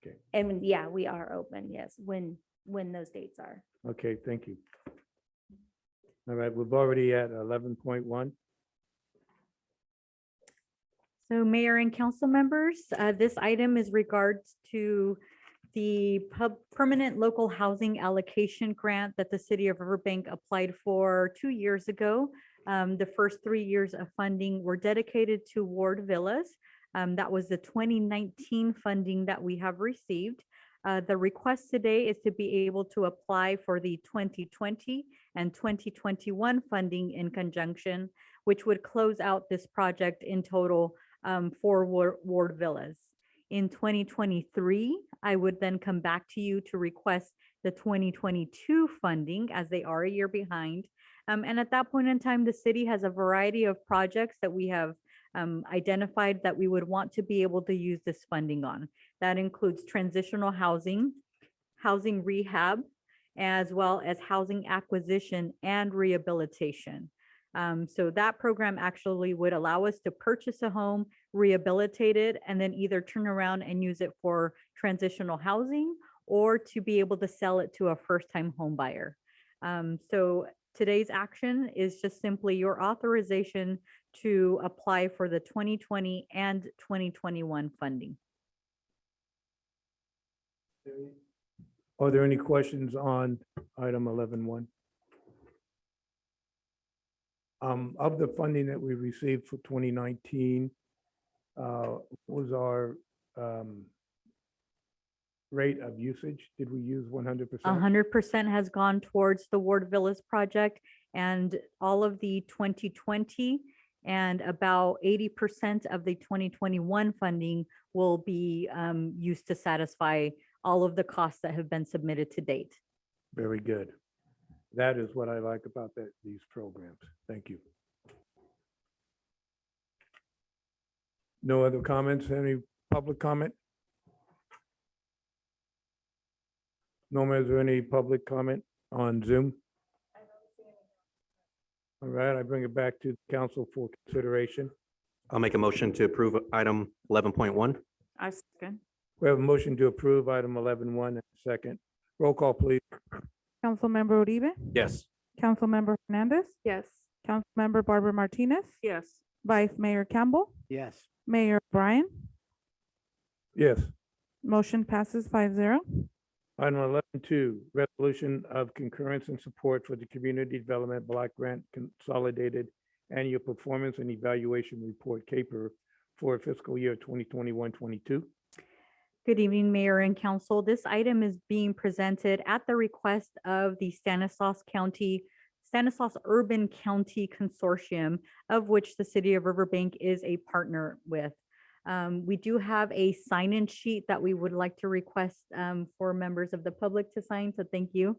Okay. And yeah, we are open, yes, when those dates are. Okay, thank you. All right, we've already at 11.1. So Mayor and council members, this item is regards to the permanent local housing allocation grant that the city of Riverbank applied for 2 years ago. The first 3 years of funding were dedicated to Ward Villas. That was the 2019 funding that we have received. The request today is to be able to apply for the 2020 and 2021 funding in conjunction, which would close out this project in total for Ward Villas. In 2023, I would then come back to you to request the 2022 funding, as they are a year behind. And at that point in time, the city has a variety of projects that we have identified that we would want to be able to use this funding on. That includes transitional housing, housing rehab, as well as housing acquisition and rehabilitation. So that program actually would allow us to purchase a home, rehabilitate it, and then either turn around and use it for transitional housing or to be able to sell it to a first-time home buyer. So today's action is just simply your authorization to apply for the 2020 and 2021 funding. Are there any questions on item 11.1? Of the funding that we received for 2019, was our rate of usage? Did we use 100%? 100% has gone towards the Ward Villas project, and all of the 2020 and about 80% of the 2021 funding will be used to satisfy all of the costs that have been submitted to date. Very good. That is what I like about these programs. Thank you. No other comments? Any public comment? Norma, is there any public comment on Zoom? All right, I bring it back to council for consideration. I'll make a motion to approve item 11.1. I second. We have a motion to approve item 11.1 and a second. Roll call, please. Councilmember Uribe, Yes. Councilmember Hernandez, Yes. Councilmember Barbara Martinez, Yes. Vice Mayor Campbell, Yes. Mayor Brian. Yes. Motion passes 5-0. Item 11.2, resolution of concurrence and support for the Community Development Block Grant Consolidated Annual Performance and Evaluation Report, CAPER, for fiscal year 2021-22. Good evening, Mayor and Council. This item is being presented at the request of the Stanislaus Urban County Consortium, of which the City of Riverbank is a partner with. We do have a sign-in sheet that we would like to request for members of the public to sign, so thank you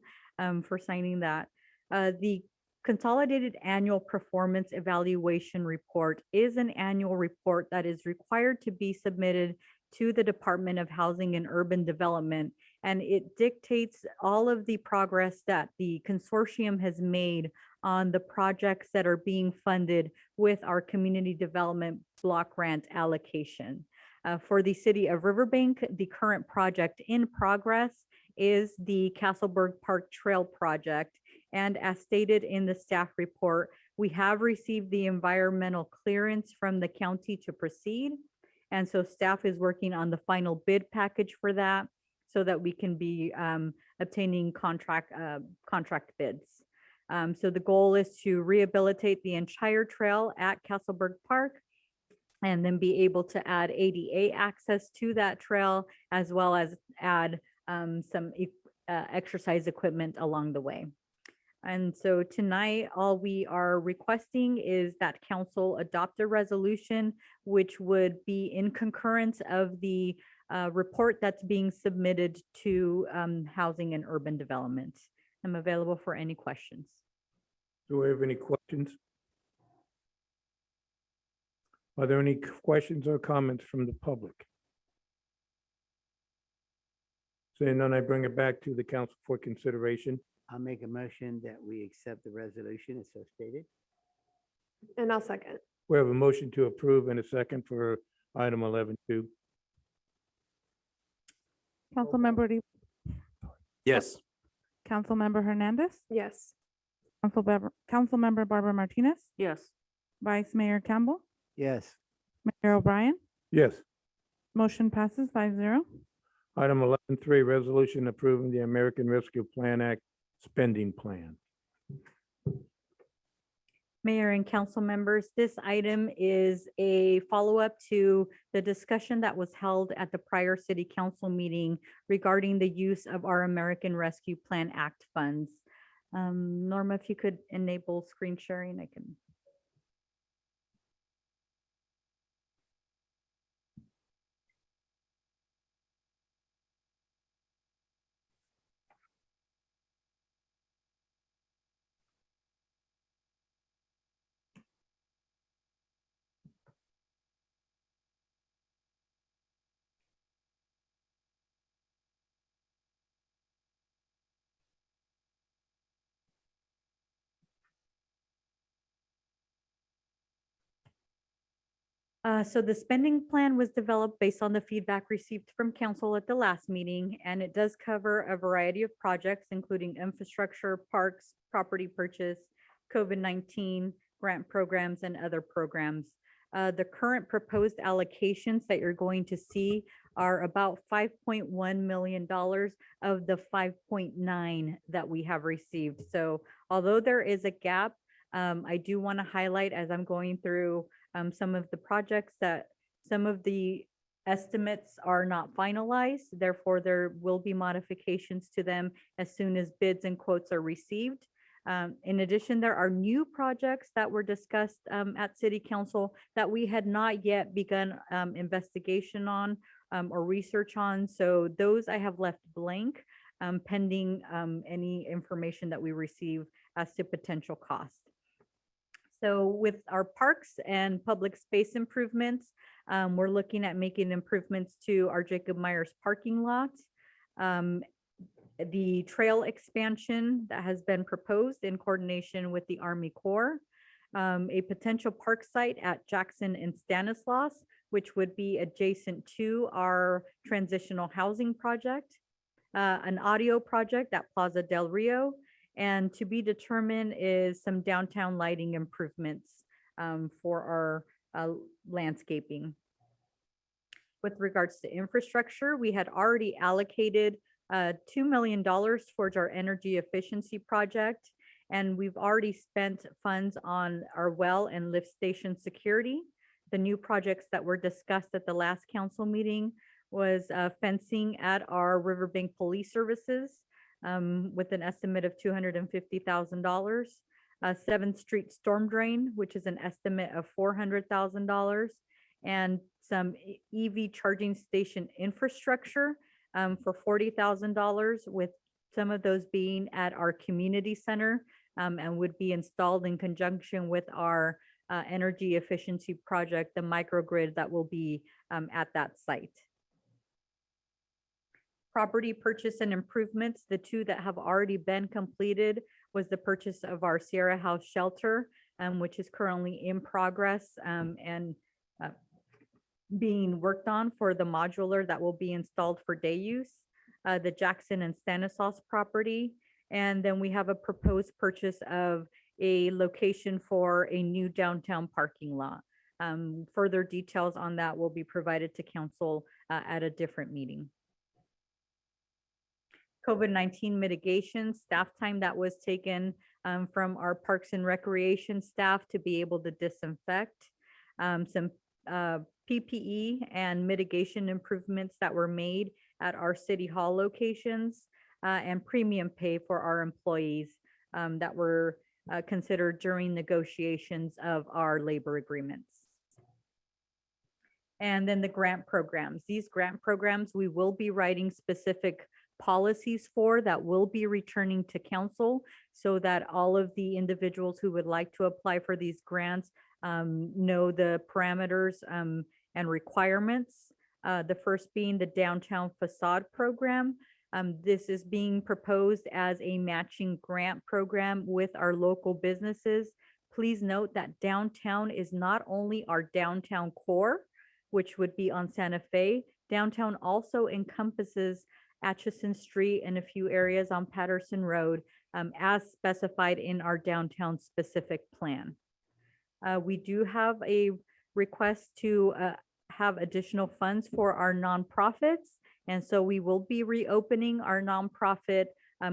for signing that. The Consolidated Annual Performance Evaluation Report is an annual report that is required to be submitted to the Department of Housing and Urban Development, and it dictates all of the progress that the consortium has made on the projects that are being funded with our community development block grant allocation. For the City of Riverbank, the current project in progress is the Castleberg Park Trail Project. And as stated in the staff report, we have received the environmental clearance from the county to proceed. And so staff is working on the final bid package for that so that we can be obtaining contract bids. So the goal is to rehabilitate the entire trail at Castleberg Park and then be able to add ADA access to that trail, as well as add some exercise equipment along the way. And so tonight, all we are requesting is that council adopt a resolution which would be in concurrence of the report that's being submitted to Housing and Urban Development. I'm available for any questions. Do we have any questions? Are there any questions or comments from the public? Seeing none, I bring it back to the council for consideration. I'll make a motion that we accept the resolution as so stated. And I'll second. We have a motion to approve and a second for item 11.2. Councilmember, Yes. Councilmember Hernandez, Yes. Councilmember Barbara Martinez, Yes. Vice Mayor Campbell, Yes. Mayor O'Brien, Yes. motion passes 5-0. Item 11.3, resolution approving the American Rescue Plan Act spending plan. Mayor and council members, this item is a follow-up to the discussion that was held at the prior city council meeting regarding the use of our American Rescue Plan Act funds. Norma, if you could enable screen sharing, I can. So the spending plan was developed based on the feedback received from council at the last meeting, and it does cover a variety of projects, including infrastructure, parks, property purchase, COVID-19 grant programs, and other programs. The current proposed allocations that you're going to see are about $5.1 million of the 5.9 that we have received. So although there is a gap, I do want to highlight as I'm going through some of the projects that some of the estimates are not finalized. Therefore, there will be modifications to them as soon as bids and quotes are received. In addition, there are new projects that were discussed at City Council that we had not yet begun investigation on or research on. So those I have left blank pending any information that we receive as to potential cost. So with our parks and public space improvements, we're looking at making improvements to our Jacob Myers parking lot. The trail expansion that has been proposed in coordination with the Army Corps, a potential park site at Jackson and Stanislaus, which would be adjacent to our transitional housing project, an audio project at Plaza del Rio, and to be determined is some downtown lighting improvements for our landscaping. With regards to infrastructure, we had already allocated $2 million towards our energy efficiency project, and we've already spent funds on our well and lift station security. The new projects that were discussed at the last council meeting was fencing at our Riverbank Police Services with an estimate of $250,000. 7th Street storm drain, which is an estimate of $400,000, and some EV charging station infrastructure for $40,000, with some of those being at our community center and would be installed in conjunction with our energy efficiency project, the microgrid that will be at that site. Property purchase and improvements, the two that have already been completed was the purchase of our Sierra House shelter, which is currently in progress and being worked on for the modular that will be installed for day use. the Jackson and Stanislaus property. And then we have a proposed purchase of a location for a new downtown parking lot. Further details on that will be provided to council at a different meeting. COVID-19 mitigation staff time that was taken from our Parks and Recreation staff to be able to disinfect. Some PPE and mitigation improvements that were made at our City Hall locations, and premium pay for our employees that were considered during negotiations of our labor agreements. And then the grant programs. These grant programs, we will be writing specific policies for that will be returning to council so that all of the individuals who would like to apply for these grants know the parameters and requirements. The first being the downtown facade program. This is being proposed as a matching grant program with our local businesses. Please note that downtown is not only our downtown core, which would be on Santa Fe. Downtown also encompasses Atchison Street and a few areas on Patterson Road, as specified in our downtown specific plan. We do have a request to have additional funds for our nonprofits. And so we will be reopening our nonprofit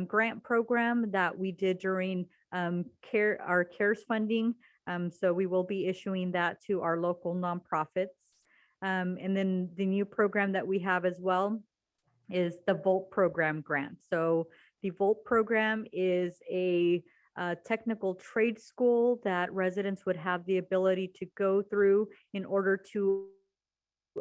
grant program that we did during our CARES funding. So we will be issuing that to our local nonprofits. And then the new program that we have as well is the VOLT program grant. So the VOLT program is a technical trade school that residents would have the ability to go through in order to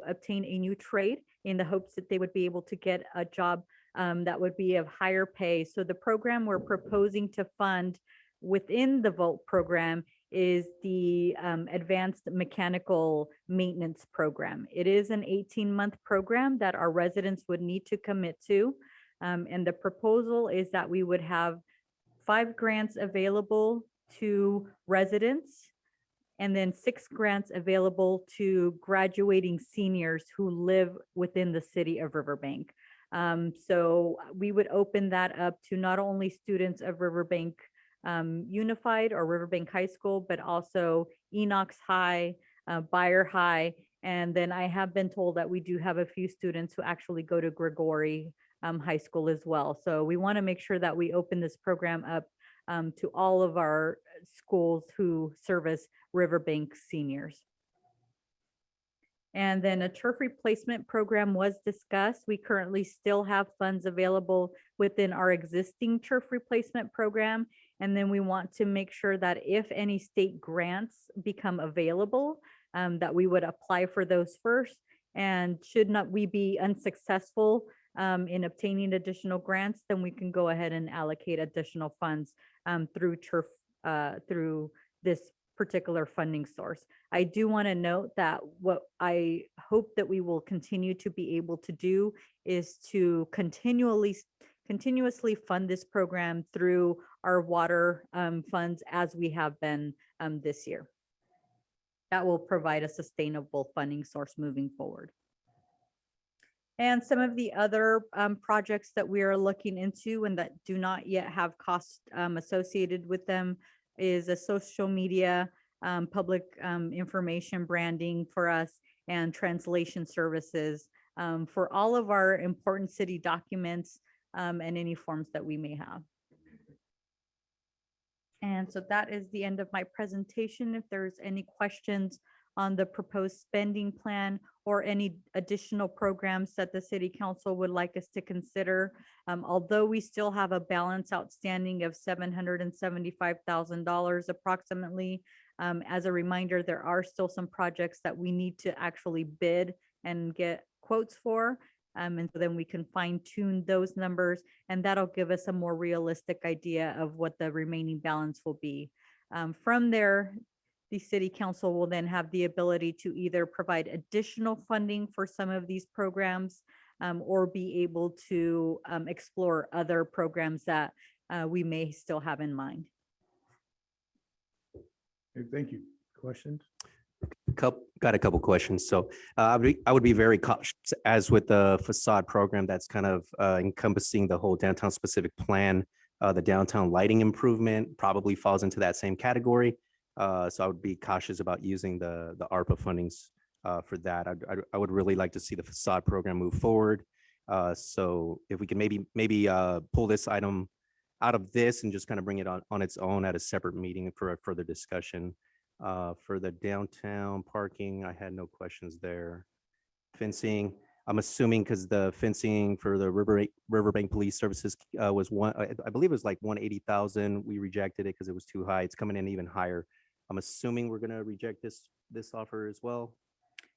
obtain a new trade in the hopes that they would be able to get a job that would be of higher pay. So the program we're proposing to fund within the VOLT program is the Advanced Mechanical Maintenance Program. It is an 18-month program that our residents would need to commit to. And the proposal is that we would have 5 grants available to residents and then 6 grants available to graduating seniors who live within the city of Riverbank. So we would open that up to not only students of Riverbank Unified or Riverbank High School, but also Enox High, Bayer High. And then I have been told that we do have a few students who actually go to Gregory High School as well. So we want to make sure that we open this program up to all of our schools who service Riverbank seniors. And then a turf replacement program was discussed. We currently still have funds available within our existing turf replacement program. And then we want to make sure that if any state grants become available, that we would apply for those first. And should not we be unsuccessful in obtaining additional grants, then we can go ahead and allocate additional funds through turf, through this particular funding source. I do want to note that what I hope that we will continue to be able to do is to continuously fund this program through our water funds as we have been this year. That will provide a sustainable funding source moving forward. And some of the other projects that we are looking into and that do not yet have costs associated with them is a social media, public information branding for us, and translation services for all of our important city documents and any forms that we may have. And so that is the end of my presentation. If there's any questions on the proposed spending plan or any additional programs that the city council would like us to consider. Although we still have a balance outstanding of $775,000 approximately. As a reminder, there are still some projects that we need to actually bid and get quotes for. And so then we can fine tune those numbers, and that'll give us a more realistic idea of what the remaining balance will be. From there, the city council will then have the ability to either provide additional funding for some of these programs or be able to explore other programs that we may still have in mind. Okay, thank you. Questions? Got a couple questions. So I would be very cautious, as with the facade program that's kind of encompassing the whole downtown specific plan. The downtown lighting improvement probably falls into that same category. So I would be cautious about using the ARPA fundings for that. I would really like to see the facade program move forward. So if we can maybe pull this item out of this and just kind of bring it on its own at a separate meeting for a further discussion. For the downtown parking, I had no questions there. Fencing, I'm assuming because the fencing for the Riverbank Police Services was I believe it was like 180,000. We rejected it because it was too high. It's coming in even higher. I'm assuming we're gonna reject this offer as well.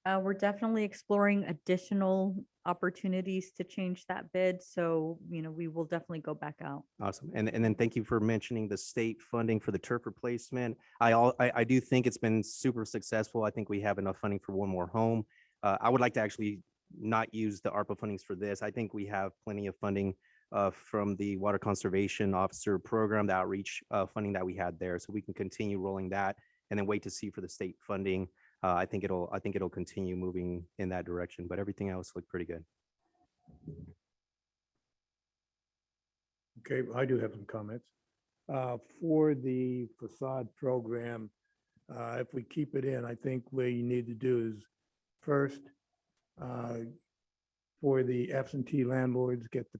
We're definitely exploring additional opportunities to change that bid. So, we will definitely go back out. Awesome. And then thank you for mentioning the state funding for the turf replacement. I do think it's been super successful. I think we have enough funding for one more home. I would like to actually not use the ARPA fundings for this. I think we have plenty of funding from the Water Conservation Officer Program, the outreach funding that we had there. So we can continue rolling that and then wait to see for the state funding. I think it'll continue moving in that direction, but everything else looked pretty good. Okay, I do have some comments. For the facade program, if we keep it in, I think what you need to do is first, for the absentee landlords, get the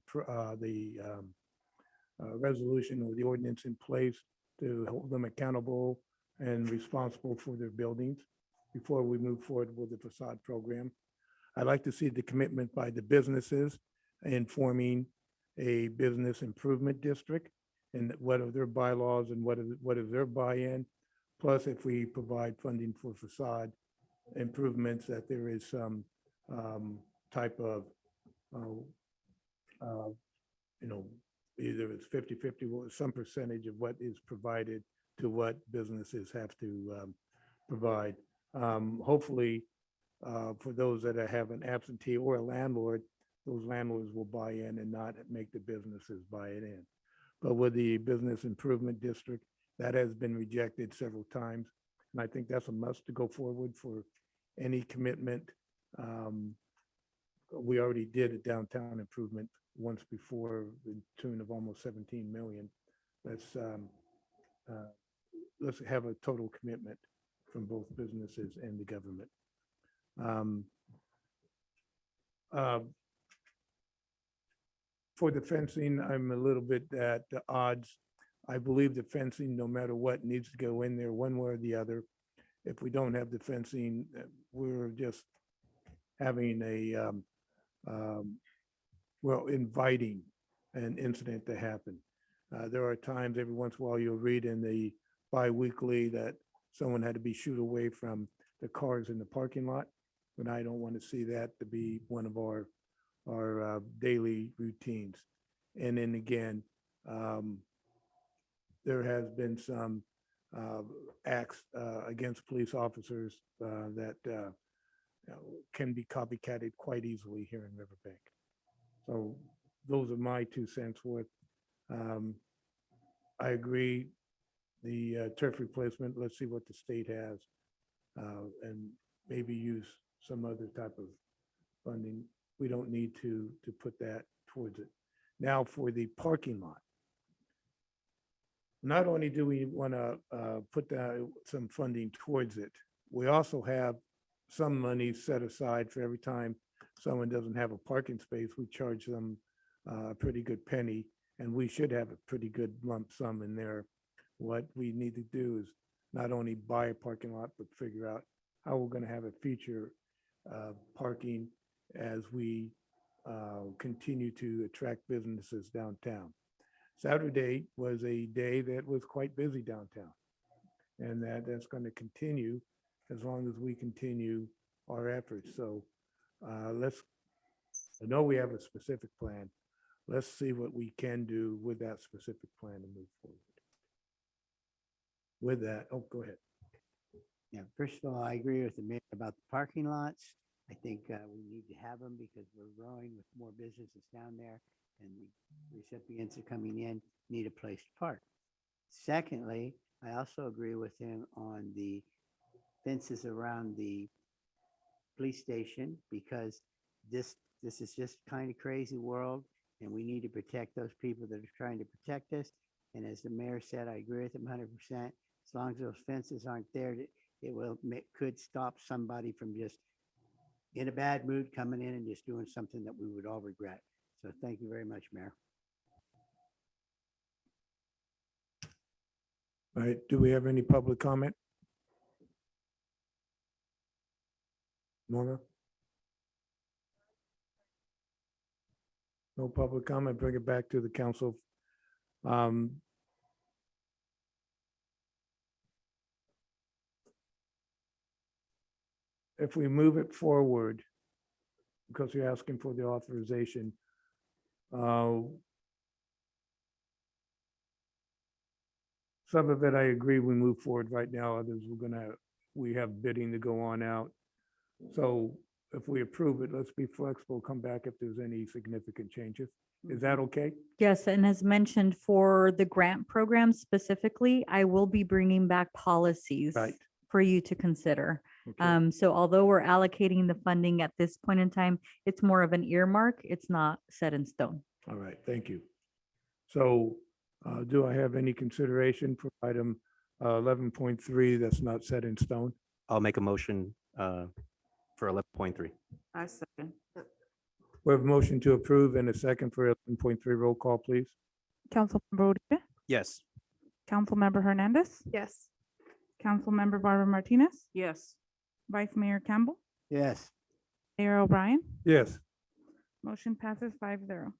resolution or the ordinance in place to hold them accountable and responsible for their buildings before we move forward with the facade program. I'd like to see the commitment by the businesses in forming a business improvement district and what are their bylaws and what is their buy-in. Plus, if we provide funding for facade improvements, that there is some type of, either it's 50-50 or some percentage of what is provided to what businesses have to provide. Hopefully, for those that have an absentee or a landlord, those landlords will buy in and not make the businesses buy it in. But with the business improvement district, that has been rejected several times. And I think that's a must to go forward for any commitment. We already did a downtown improvement once before, in tune of almost 17 million. Let's have a total commitment from both businesses and the government. For the fencing, I'm a little bit at the odds. I believe the fencing, no matter what, needs to go in there one way or the other. If we don't have the fencing, we're just having a, inviting an incident to happen. There are times every once in a while you'll read in the bi-weekly that someone had to be shooed away from the cars in the parking lot. But I don't want to see that to be one of our daily routines. And then again, there has been some acts against police officers that can be copycatted quite easily here in Riverbank. So those are my 2 cents worth. I agree, the turf replacement, let's see what the state has, and maybe use some other type of funding. We don't need to put that towards it. Now for the parking lot. Not only do we want to put some funding towards it, we also have some money set aside for every time someone doesn't have a parking space, we charge them a pretty good penny, and we should have a pretty good lump sum in there. What we need to do is not only buy a parking lot, but figure out how we're going to have a feature parking as we continue to attract businesses downtown. Saturday was a day that was quite busy downtown, and that's going to continue as long as we continue our efforts. So I know we have a specific plan. Let's see what we can do with that specific plan and move forward. With that, go ahead. Yeah, first of all, I agree with the mayor about the parking lots. I think we need to have them because we're growing with more businesses down there, and the recipients are coming in, need a place to park. Secondly, I also agree with him on the fences around the police station because this is just kind of crazy world and we need to protect those people that are trying to protect us. And as the mayor said, I agree with him 100%. As long as those fences aren't there, could stop somebody from just in a bad mood coming in and just doing something that we would all regret. So thank you very much, Mayor. All right, do we have any public comment? Norma? No public comment, bring it back to the council. If we move it forward, because you're asking for the authorization, some of it, I agree, we move forward right now. Others, we have bidding to go on out. So if we approve it, let's be flexible, come back if there's any significant changes. Is that okay? Yes, and as mentioned, for the grant program specifically, I will be bringing back policies Right. for you to consider. Okay. So although we're allocating the funding at this point in time, it's more of an earmark. It's not set in stone. All right, thank you. So do I have any consideration for item 11.3 that's not set in stone? I'll make a motion for 11.3. I second. We have a motion to approve and a second for 11.3. Roll call, please. Councilmember Uribe, Yes. Councilmember Hernandez, Yes. Councilmember Barbara Martinez, Yes. Vice Mayor Campbell, Yes. Mayor O'Brien. Yes. Motion passes 5-0.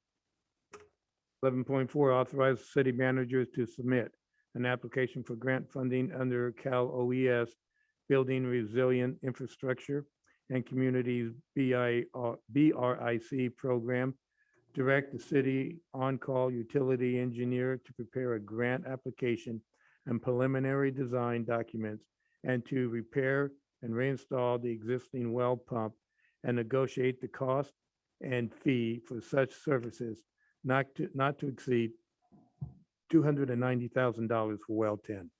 11.4, authorize city managers to submit an application for grant funding under Cal OES Building Resilient Infrastructure and Communities BRIC program. Direct the city on-call utility engineer to prepare a grant application and preliminary design documents and to repair and reinstall the existing well pump and negotiate the cost and fee for such services not to exceed $290,000 for well 10.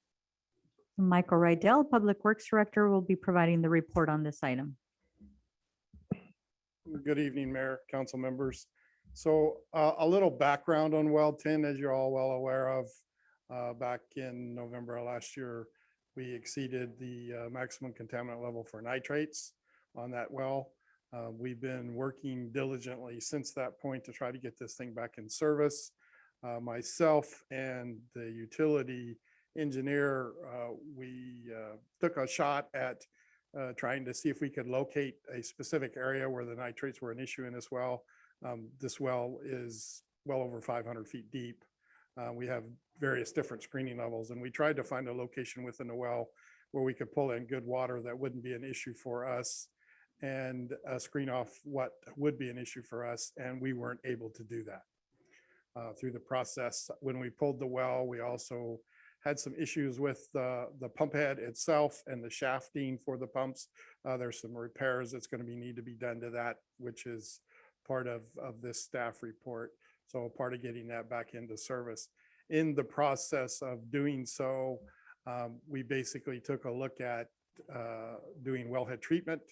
Michael Rydell, Public Works Director, will be providing the report on this item. Good evening, Mayor, council members. So a little background on well 10, as you're all well aware of, back in November of last year, we exceeded the maximum contaminant level for nitrates on that well. We've been working diligently since that point to try to get this thing back in service. Myself and the utility engineer, we took a shot at trying to see if we could locate a specific area where the nitrates were an issue in this well. This well is well over 500 feet deep. We have various different screening levels, and we tried to find a location within the well where we could pull in good water that wouldn't be an issue for us and screen off what would be an issue for us, and we weren't able to do that. Through the process, when we pulled the well, we also had some issues with the pump head itself and the shafting for the pumps. There's some repairs that's going to need to be done to that, which is part of this staff report. So part of getting that back into service. In the process of doing so, we basically took a look at doing wellhead treatment,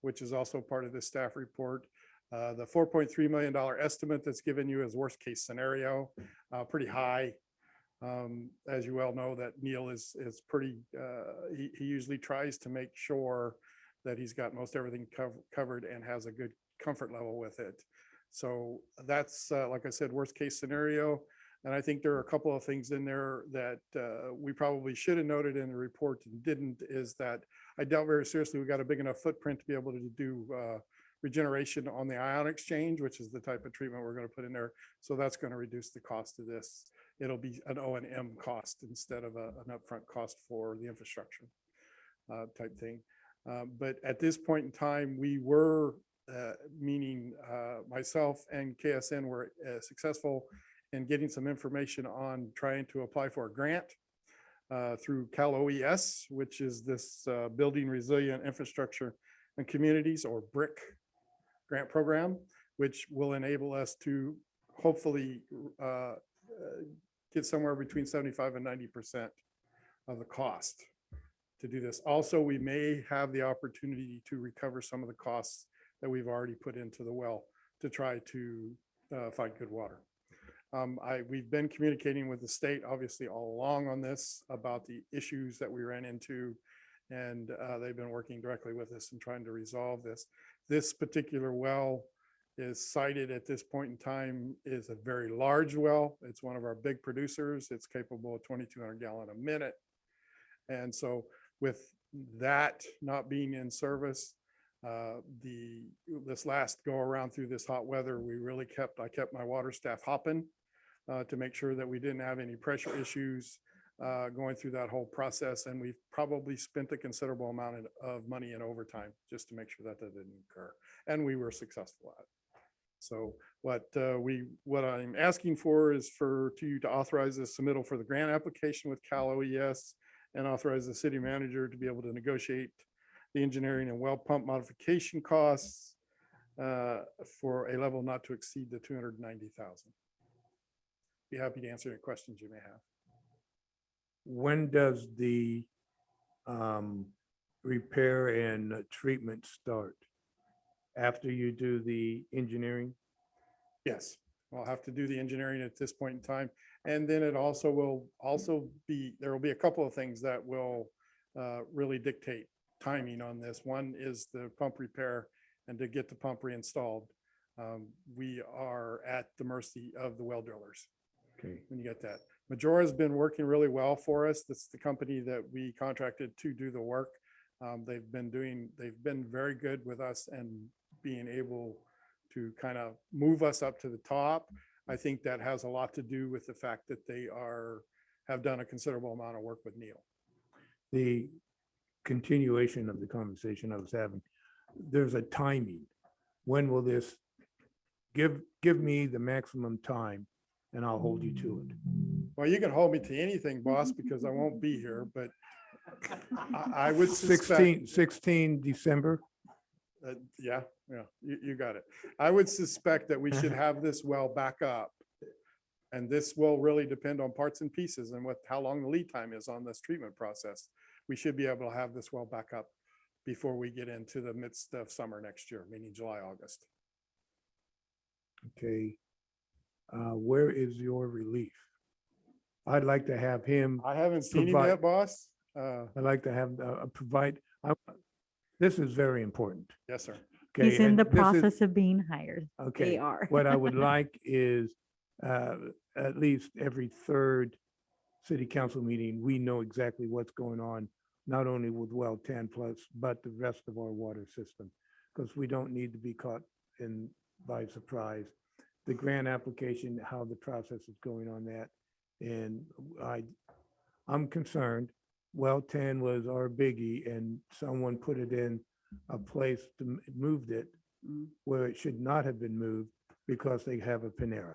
which is also part of the staff report. The $4.3 million estimate that's given you is worst case scenario, pretty high. As you well know, that Neil is pretty, he usually tries to make sure that he's got most everything covered and has a good comfort level with it. So that's, like I said, worst case scenario. And I think there are a couple of things in there that we probably should have noted in the report and didn't, is that I dealt very seriously. We got a big enough footprint to be able to do regeneration on the ion exchange, which is the type of treatment we're going to put in there. So that's going to reduce the cost of this. It'll be an O&M cost instead of an upfront cost for the infrastructure type thing. But at this point in time, we were, meaning myself and KSN were successful in getting some information on trying to apply for a grant through Cal OES, which is this Building Resilient Infrastructure and Communities, or BRIC grant program, which will enable us to hopefully get somewhere between 75 and 90% of the cost to do this. Also, we may have the opportunity to recover some of the costs that we've already put into the well to try to find good water. We've been communicating with the state, obviously, all along on this about the issues that we ran into, and they've been working directly with us and trying to resolve this. This particular well is cited at this point in time is a very large well. It's one of our big producers. It's capable of 2,200 gallon a minute. And so with that not being in service, this last go around through this hot weather, I kept my water staff hopping to make sure that we didn't have any pressure issues going through that whole process. And we've probably spent a considerable amount of money in overtime just to make sure that didn't occur. And we were successful at it. So what I'm asking for is for you to authorize the submittal for the grant application with Cal OES and authorize the city manager to be able to negotiate the engineering and well pump modification costs for a level not to exceed the 290,000. Be happy to answer any questions you may have. When does the repair and treatment start? After you do the engineering? Yes, I'll have to do the engineering at this point in time. And then it also will there will be a couple of things that will really dictate timing on this. One is the pump repair and to get the pump reinstalled. We are at the mercy of the well drillers. Okay. When you get that. Majora's been working really well for us. That's the company that we contracted to do the work. They've been very good with us and being able to kind of move us up to the top. I think that has a lot to do with the fact that they have done a considerable amount of work with Neil. The continuation of the conversation I was having, there's a timing. When will this give me the maximum time and I'll hold you to it? Well, you can hold me to anything, boss, because I won't be here, but I would suspect. 16 December. Yeah, you got it. I would suspect that we should have this well back up. And this will really depend on parts and pieces and how long the lead time is on this treatment process. We should be able to have this well back up before we get into the midst of summer next year, meaning July, August. Okay. Where is your relief? I'd like to have him. I haven't seen him provide- yet, boss. I'd like to have this is very important. Yes, sir. Okay, He's in and the this is- process of being hired. Okay. They are. What I would like is at least every third city council meeting, we know exactly what's going on, not only with well 10 plus, but the rest of our water system, because we don't need to be caught by surprise. The grant application, how the process is going on that. And I'm concerned, well 10 was our biggie and someone put it in a place to moved it where it should not have been moved because they have a Panera.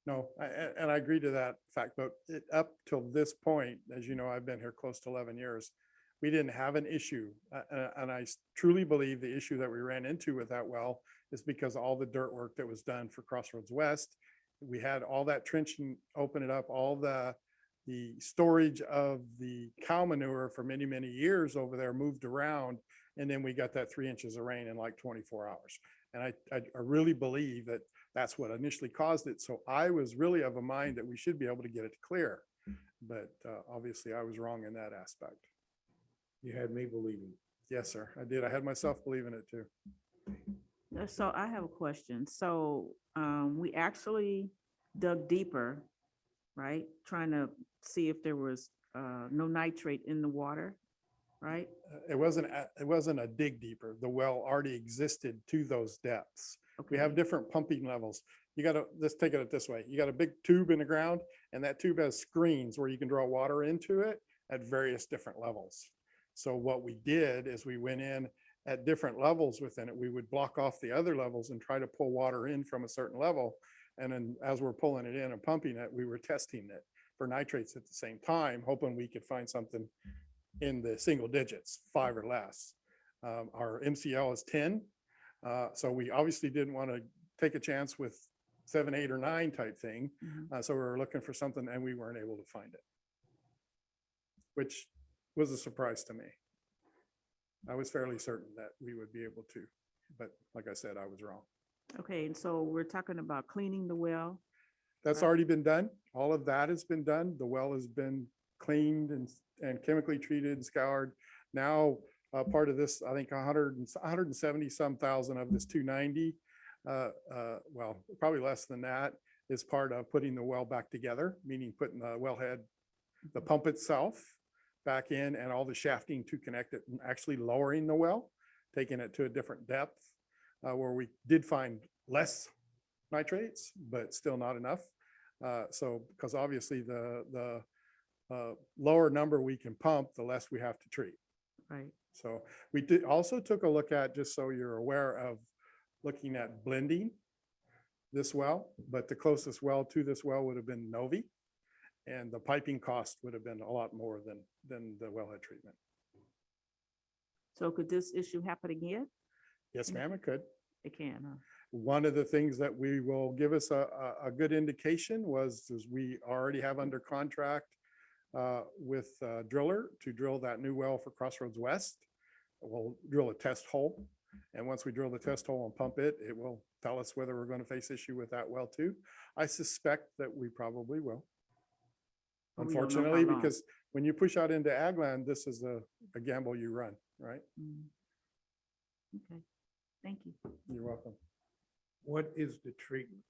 No, and I agree to that fact, but up till this point, as you know, I've been here close to 11 years. We didn't have an issue. And I truly believe the issue that we ran into with that well is because all the dirt work that was done for Crossroads West, we had all that trenching, open it up, all the storage of the cow manure for many, many years over there moved around. And then we got that 3 inches of rain in like 24 hours. And I really believe that that's what initially caused it. So I was really of a mind that we should be able to get it clear. But obviously I was wrong in that aspect. You had me believing. Yes, sir, I did. I had myself believing it too. So I have a question. So we actually dug deeper, right? Trying to see if there was no nitrate in the water, right? It wasn't a dig deeper. The well already existed to those depths. We have different pumping levels. Let's take it this way. You got a big tube in the ground and that tube has screens where you can draw water into it at various different levels. So what we did is we went in at different levels within it. We would block off the other levels and try to pull water in from a certain level. And then as we're pulling it in and pumping it, we were testing it for nitrates at the same time, hoping we could find something in the single digits, 5 or less. Our MCL is 10. So we obviously didn't want to take a chance with 7, 8, or 9 type thing. So we were looking for something and we weren't able to find it, which was a surprise to me. I was fairly certain that we would be able to, but like I said, I was wrong. Okay, and so we're talking about cleaning the well. That's Right. already been done. All of that has been done. The well has been cleaned and chemically treated and scoured. Now, part of this, I think 170 some thousand of this 290, well, probably less than that, is part of putting the well back together, meaning putting the wellhead, the pump itself back in and all the shafting to connect it and actually lowering the well, taking it to a different depth, where we did find less nitrates, but still not enough. So, because obviously the lower number we can pump, the less we have to treat. Right. So we did also took a look at, just so you're aware of, looking at blending this well, but the closest well to this well would have been Novi. And the piping cost would have been a lot more than the wellhead treatment. So could this issue happen again? Yes, ma'am, it could. It can, huh? One of the things that we will give us a good indication is we already have under contract with driller to drill that new well for Crossroads West. We'll drill a test hole. And once we drill the test hole and pump it, it will tell us whether we're going to face issue with that well too. I suspect that we probably will. But we don't know how Unfortunately, long. because when you push out into ag land, this is a gamble you run, right? Mm. Okay, thank you. You're welcome. What is the treatment?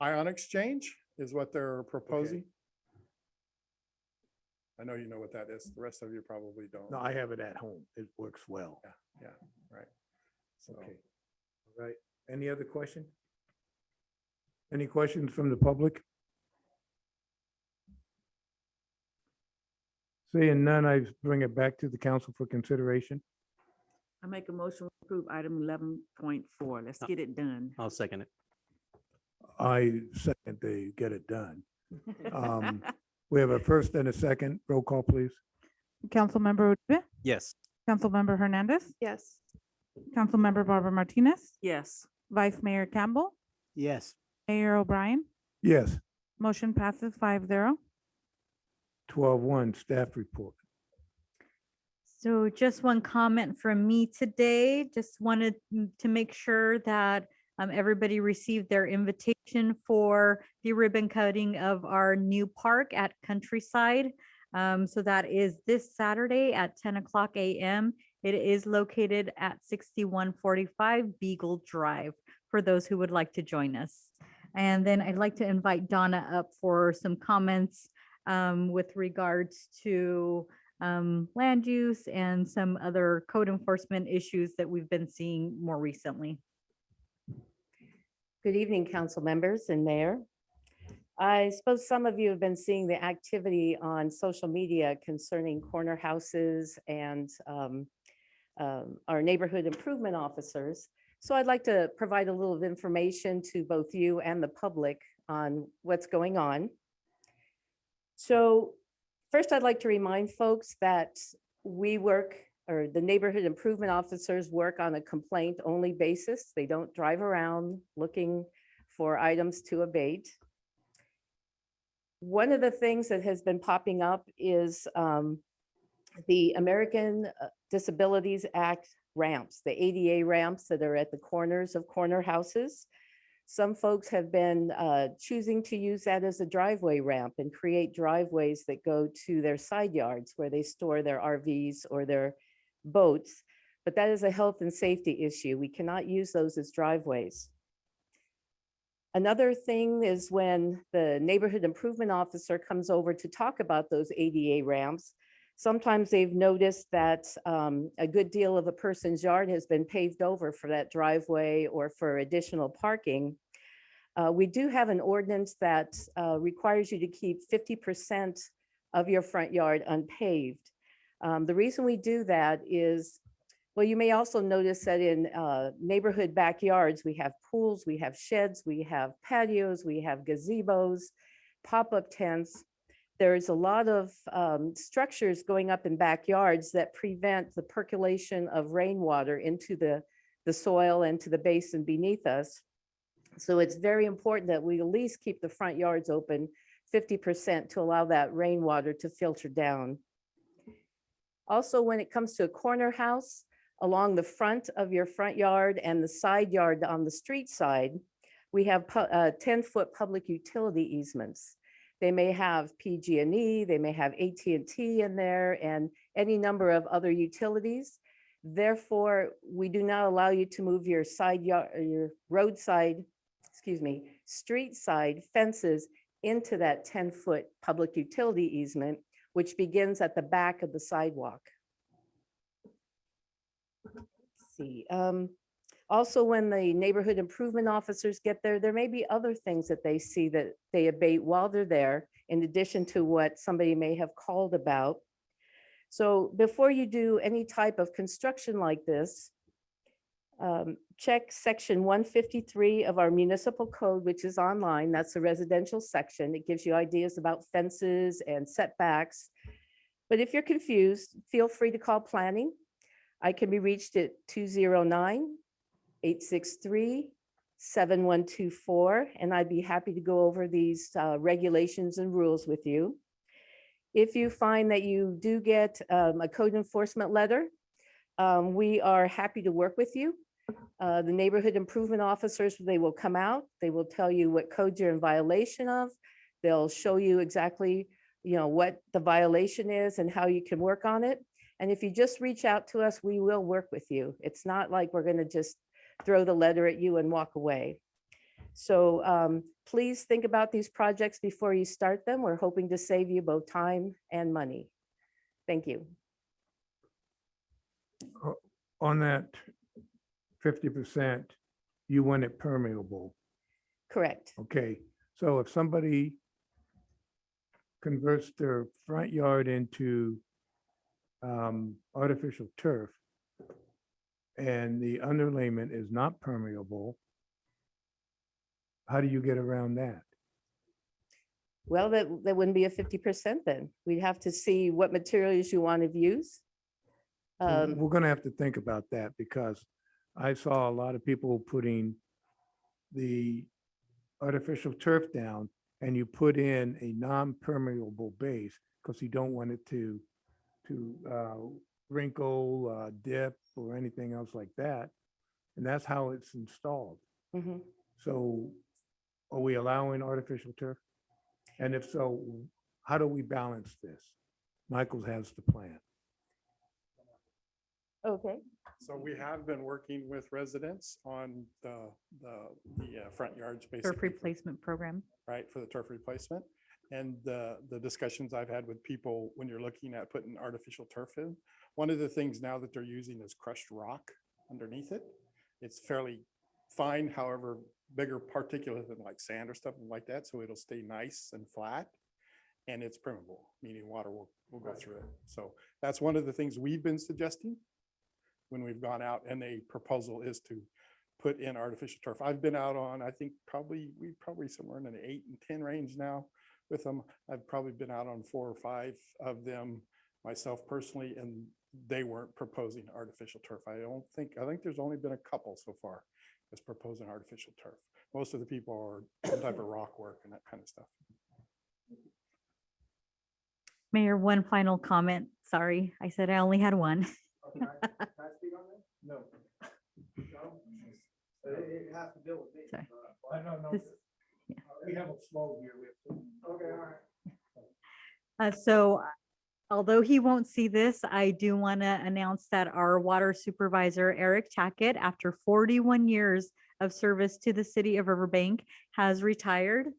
Ion exchange is what they're proposing. I know you know what that is. The rest of you probably don't. No, I have it at home. It works well. Yeah, right. So, Okay. All right. Any other question? Any questions from the public? Seeing none, I bring it back to the council for consideration. I make a motion to approve item 11.4. Let's get it done. I'll second it. I second they get it done. We have a first and a second. Roll call, please. Councilmember Uribe, Yes. Councilmember Hernandez, Yes. Councilmember Barbara Martinez, Yes. Vice Mayor Campbell, Yes. Mayor O'Brien. Yes, Motion passes 5-0. 12-1, staff report. So just one comment from me today. Just wanted to make sure that everybody received their invitation for the ribbon cutting of our new park at Countryside. So that is this Saturday at 10:00 a.m. It is located at 6145 Beagle Drive for those who would like to join us. And then I'd like to invite Donna up for some comments with regards to land use and some other code enforcement issues that we've been seeing more recently. Good evening, council members and mayor. I suppose some of you have been seeing the activity on social media concerning corner houses and our neighborhood improvement officers. So I'd like to provide a little information to both you and the public on what's going on. So first, I'd like to remind folks that we work, or the neighborhood improvement officers work on a complaint-only basis. They don't drive around looking for items to abate. One of the things that has been popping up is the American Disabilities Act ramps, the ADA ramps that are at the corners of corner houses. Some folks have been choosing to use that as a driveway ramp and create driveways that go to their side yards where they store their RVs or their boats. But that is a health and safety issue. We cannot use those as driveways. Another thing is when the neighborhood improvement officer comes over to talk about those ADA ramps, sometimes they've noticed that a good deal of a person's yard has been paved over for that driveway or for additional parking. We do have an ordinance that requires you to keep 50% of your front yard unpaved. The reason we do that is, well, you may also notice that in neighborhood backyards, we have pools, we have sheds, we have patios, we have gazebos, pop-up tents. There's a lot of structures going up in backyards that prevent the percolation of rainwater into the soil and to the basin beneath us. So it's very important that we at least keep the front yards open 50% to allow that rainwater to filter down. Also, when it comes to a corner house, along the front of your front yard and the side yard on the street side, we have 10-foot public utility easements. They may have PG&E, they may have AT&T in there, and any number of other utilities. Therefore, we do not allow you to move your side yard, your roadside, street side fences into that 10-foot public utility easement, which begins at the back of the sidewalk. Let's see. Also, when the neighborhood improvement officers get there, there may be other things that they see that they abate while they're there, in addition to what somebody may have called about. So before you do any type of construction like this, check section 153 of our municipal code, which is online. That's the residential section. It gives you ideas about fences and setbacks. But if you're confused, feel free to call planning. I can be reached at 209-863-7124, and I'd be happy to go over these regulations and rules with you. If you find that you do get a code enforcement letter, we are happy to work with you. The neighborhood improvement officers, they will come out, they will tell you what codes you're in violation of. They'll show you exactly, what the violation is and how you can work on it. And if you just reach out to us, we will work with you. It's not like we're going to just throw the letter at you and walk away. So please think about these projects before you start them. We're hoping to save you both time and money. Thank you. On that 50%, you want it permeable. Correct. Okay, so if somebody converts their front yard into artificial turf and the underlayment is not permeable, how do you get around that? Well, that wouldn't be a 50% then. We'd have to see what materials you want to use. We're gonna have to think about that because I saw a lot of people putting the artificial turf down and you put in a non-permeable base because you don't want it to wrinkle, dip, or anything else like that. And that's how it's installed. Mhm. So are we allowing artificial turf? And if so, how do we balance this? Michael has the plan. Okay. So we have been working with residents on the front yards, Turf basically, replacement program. right, for the turf replacement. And the discussions I've had with people, when you're looking at putting artificial turf in, one of the things now that they're using is crushed rock underneath it. It's fairly fine, however, bigger particulate than like sand or stuff like that, so it'll stay nice and flat. And it's permeable, meaning water will go through it. So that's one of the things we've been suggesting when we've gone out, and the proposal is to put in artificial turf. I've been out on, I think we're probably somewhere in an 8 and 10 range now with them. I've probably been out on 4 or 5 of them myself personally, and they weren't proposing artificial turf. I think there's only been a couple so far that's proposing artificial turf. Most of the people are some type of rock work and that kind of stuff. Mayor, one final comment. Sorry, I said I only had one. No. It has to deal with me. Sorry. No. This- yeah. We have a flow here. Okay, all right. So although he won't see this, I do want to announce that our water supervisor, Eric Tackett, after 41 years of service to the city of Riverbank, has retired.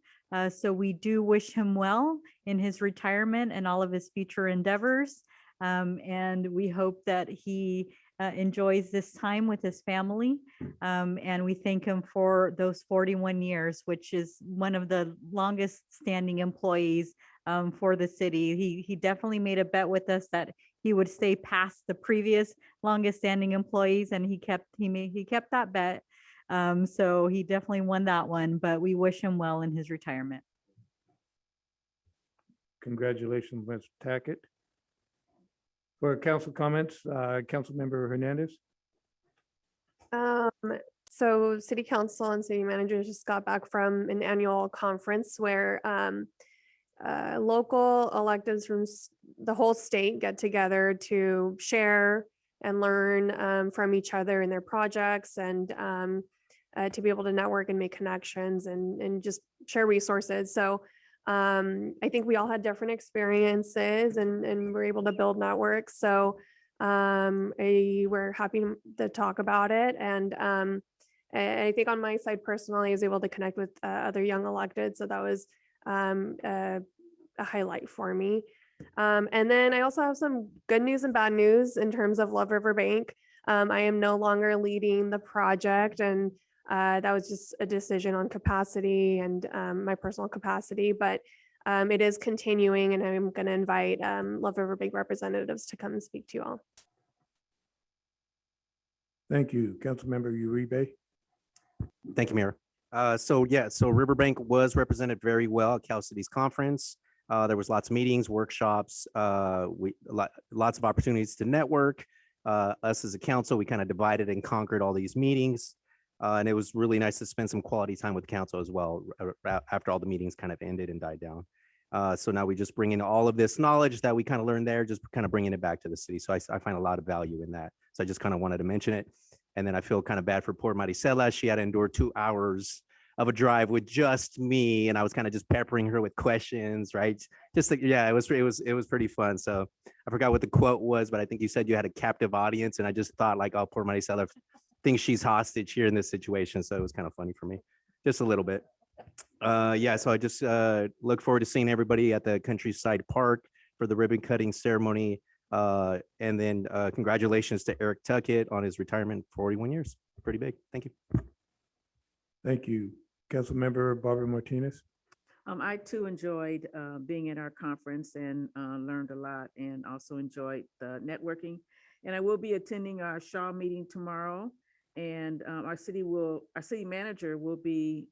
So we do wish him well in his retirement and all of his future endeavors. And we hope that he enjoys this time with his family. And we thank him for those 41 years, which is one of the longest standing employees for the city. He definitely made a bet with us that he would stay past the previous longest standing employees, and he kept that bet. So he definitely won that one, but we wish him well in his retirement. Congratulations, Mr. Tackett. For council comments, Councilmember Hernandez. So city council and city managers just got back from an annual conference where local electeds from the whole state get together to share and learn from each other and their projects, and to be able to network and make connections and just share resources. So I think we all had different experiences and we're able to build networks. So we're happy to talk about it. And I think on my side personally, I was able to connect with other young elected. So that was a highlight for me. And then I also have some good news and bad news in terms of Love Riverbank. I am no longer leading the project, and that was just a decision on capacity and my personal capacity, but it is continuing, and I'm going to invite Love Riverbank representatives to come and speak to you all. Thank you. Councilmember Uribe. Thank you, Mayor. So Riverbank was represented very well at Cal City's conference. There was lots of meetings, workshops, lots of opportunities to network. Us as a council, we kind of divided and conquered all these meetings. And it was really nice to spend some quality time with council as well after all the meetings kind of ended and died down. So now we just bring in all of this knowledge that we kind of learned there, just kind of bringing it back to the city. So I find a lot of value in that. So I just kind of wanted to mention it. And then I feel kind of bad for poor Maricela. She had to endure 2 hours of a drive with just me, and I was kind of just peppering her with questions, right? Just like, yeah, it was pretty fun. So I forgot what the quote was, but I think you said you had a captive audience, and I just thought like, oh, poor Maricela thinks she's hostage here in this situation. So it was kind of funny for me, just a little bit. Yeah, so I just look forward to seeing everybody at the Countryside Park for the ribbon cutting ceremony. And then congratulations to Eric Tuckett on his retirement, 41 years. Pretty big. Thank you. Thank you. Councilmember Barbara Martinez. I too enjoyed being at our conference and learned a lot, and also enjoyed the networking. And I will be attending our Shaw meeting tomorrow, and our city manager will be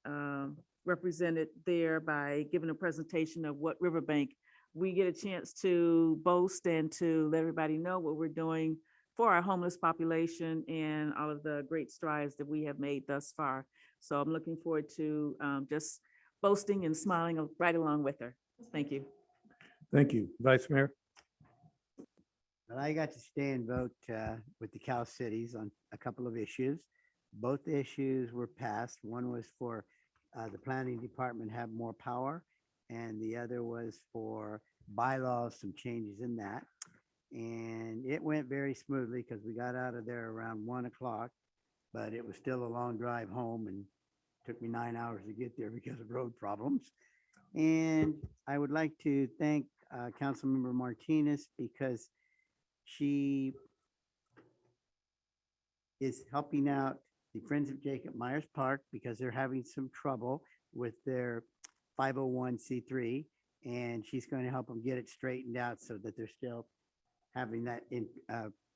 represented there by giving a presentation of what Riverbank, we get a chance to boast and to let everybody know what we're doing for our homeless population and all of the great strides that we have made thus far. So I'm looking forward to just boasting and smiling right along with her. Thank you. Thank you. Vice Mayor. Well, I got to stay and vote with the Cal Cities on a couple of issues. Both issues were passed. One was for the planning department have more power, and the other was for bylaws, some changes in that. And it went very smoothly because we got out of there around 1 o'clock, but it was still a long drive home and took me 9 hours to get there because of road problems. And I would like to thank Councilmember Martinez because she is helping out the Friends of Jacob Myers Park because they're having some trouble with their 501c3, and she's going to help them get it straightened out so that they're still having that in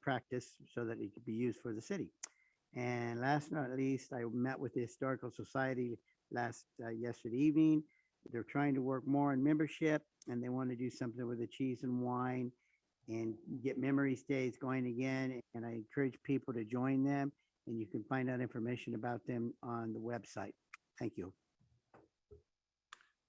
practice so that it could be used for the city. And last but not least, I met with the Historical Society yesterday evening. They're trying to work more on membership, and they want to do something with the cheese and wine and get memory stays going again. And I encourage people to join them, and you can find out information about them on the website. Thank you.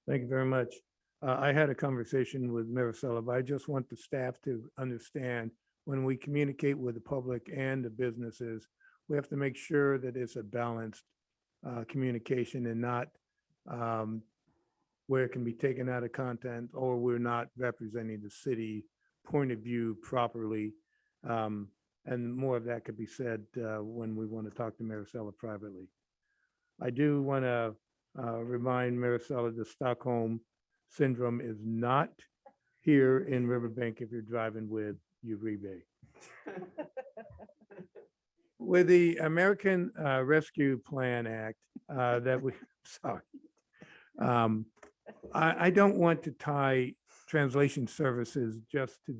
Thank you very much. I had a conversation with Maricela, but I just want the staff to understand when we communicate with the public and the businesses, we have to make sure that it's a balanced communication and not where it can be taken out of content or we're not representing the city point of view properly. And more of that could be said when we want to talk to Maricela privately. I do want to remind Maricela the Stockholm Syndrome is not here in Riverbank if you're driving with Uribe. With the American Rescue Plan Act that we, sorry, I don't want to tie translation services just to,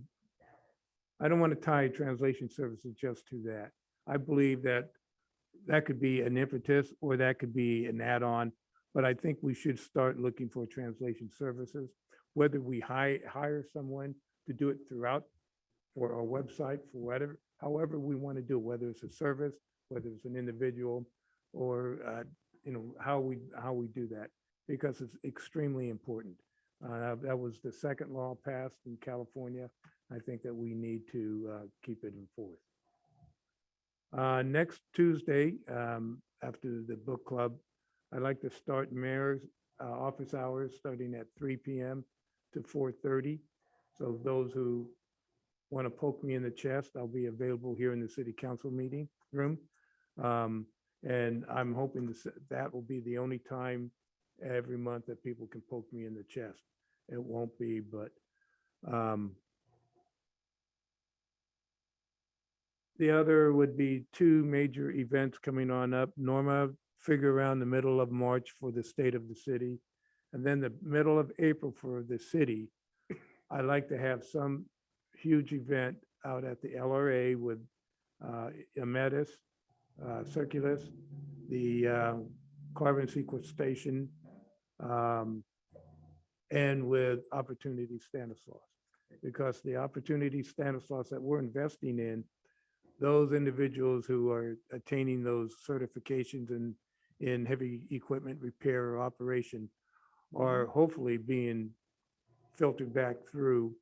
I don't want to tie translation services just to that. I believe that that could be an impetus or that could be an add-on, but I think we should start looking for translation services, whether we hire someone to do it throughout for our website, for whatever, however we want to do it, whether it's a service, whether it's an individual, or how we do that, because it's extremely important. That was the second law passed in California. I think that we need to keep it enforced. Next Tuesday, after the book club, I'd like to start mayor's office hours starting at 3 p.m. to 4:30. So those who want to poke me in the chest, I'll be available here in the city council meeting room. And I'm hoping that will be the only time every month that people can poke me in the chest. It won't be, but the other would be two major events coming on up. Norma, figure around the middle of March for the state of the city. And then the middle of April for the city. I like to have some huge event out at the LRA with Ametis, Circulus, the carbon sequestration, and with Opportunity Stanislaus. Because the Opportunity Stanislaus that we're investing in, those individuals who are attaining those certifications in heavy equipment repair or operation are hopefully being filtered back through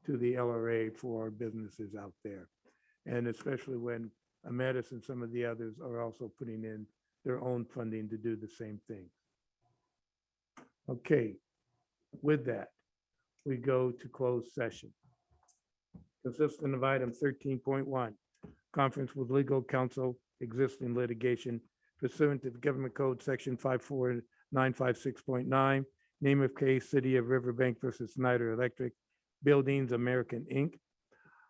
to the LRA for our businesses out there. And especially when Ametis and some of the others are also putting in their own funding to do the same thing. Okay, with that, we go to closed session. Consistent of item 13.1, conference with legal counsel, existing litigation pursuant to the Government Code Section 54956.9, name of case, City of Riverbank versus Snyder Electric, Buildings American, Inc.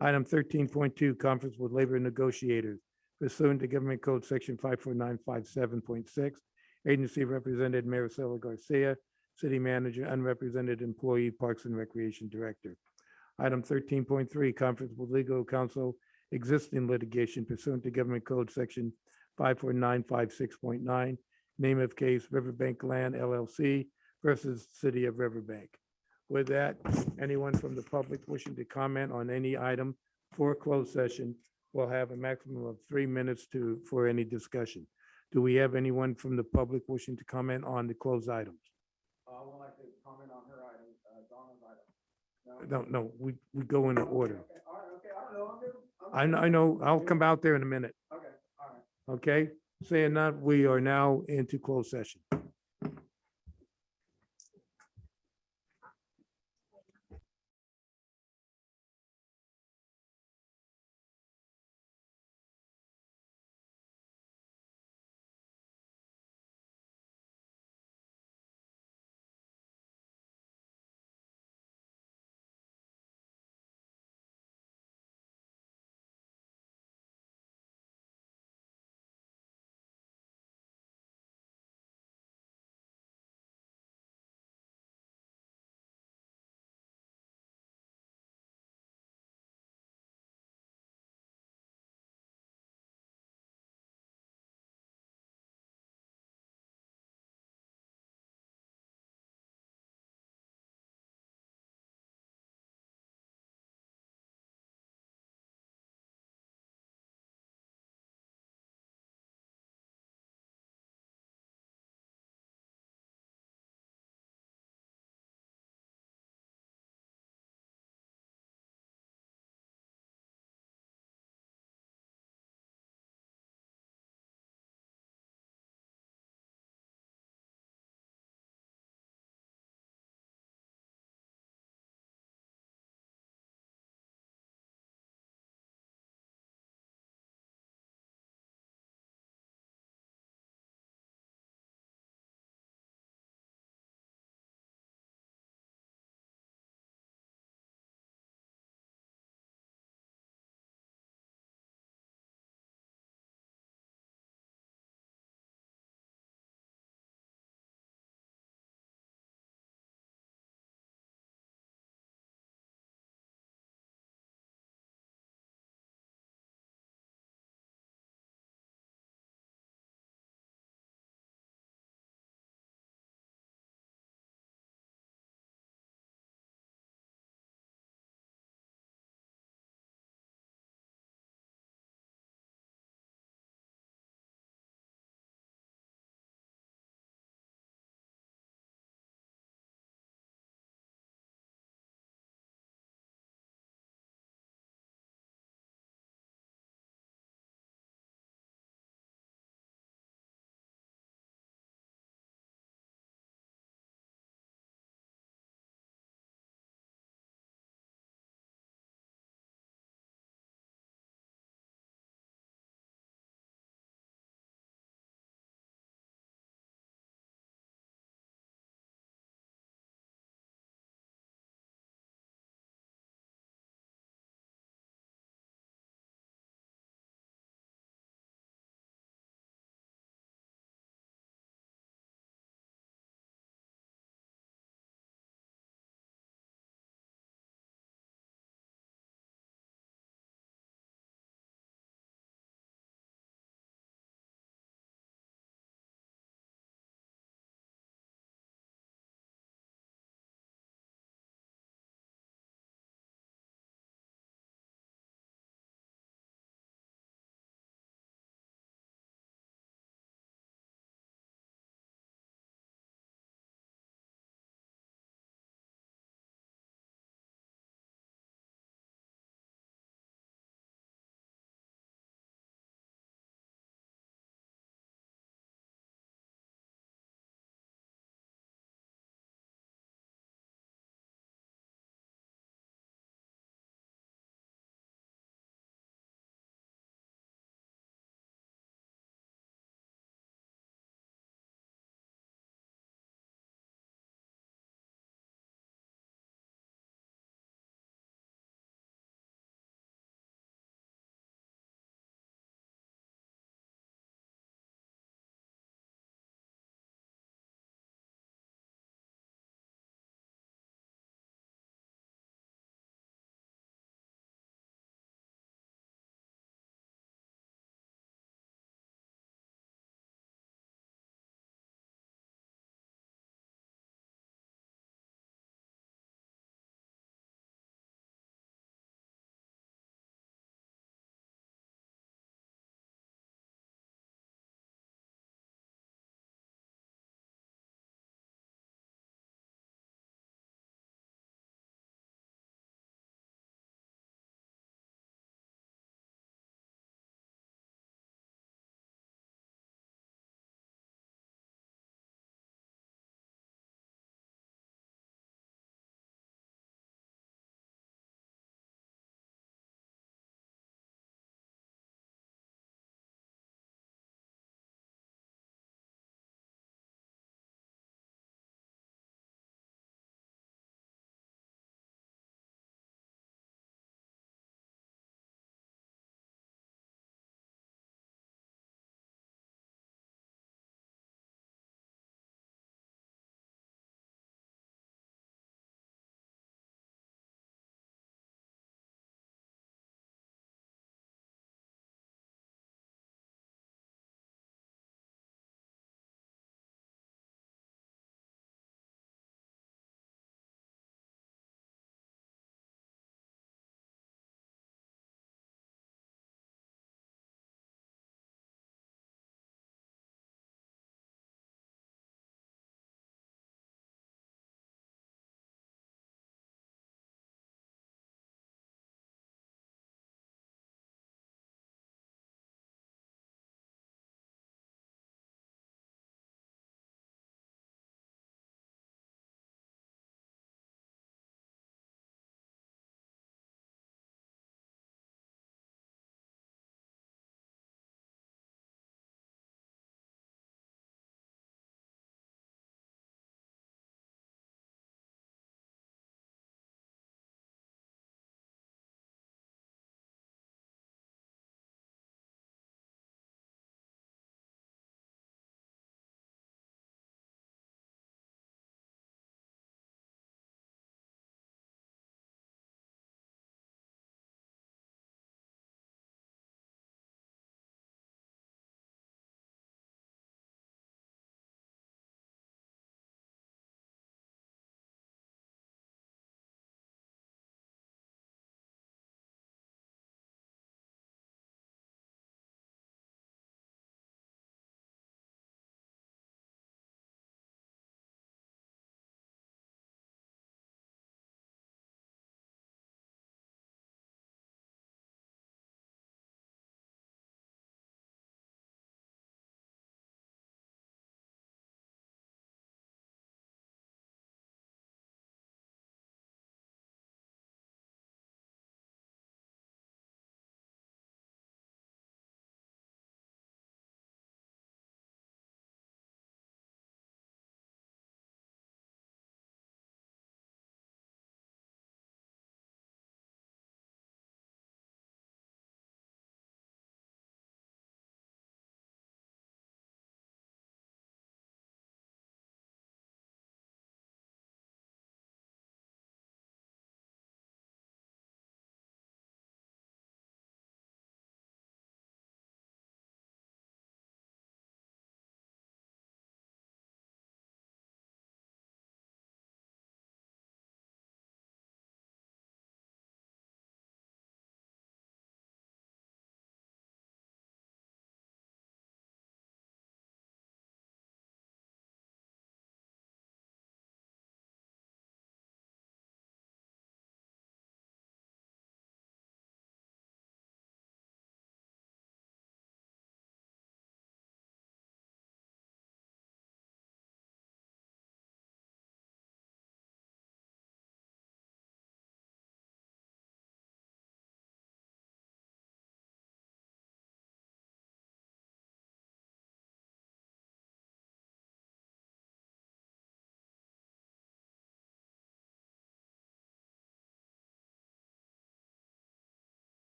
Item 13.2, conference with labor negotiators pursuant to Government Code Section 54957.6, agency represented Maricela Garcia, city manager, unrepresented employee, Parks and Recreation Director. Item 13.3, conference with legal counsel, existing litigation pursuant to Government Code Section 54956.9, name of case, Riverbank Land LLC versus City of Riverbank. With that, anyone from the public wishing to comment on any item for closed session will have a maximum of 3 minutes for any discussion. Do we have anyone from the public wishing to comment on the closed items? I would like to comment on her item, Donna's item. No, we go in order. Okay, all right, okay, I don't know, I know, I'll come out there in a minute. Okay, all right. Okay, saying that, we are now into closed session.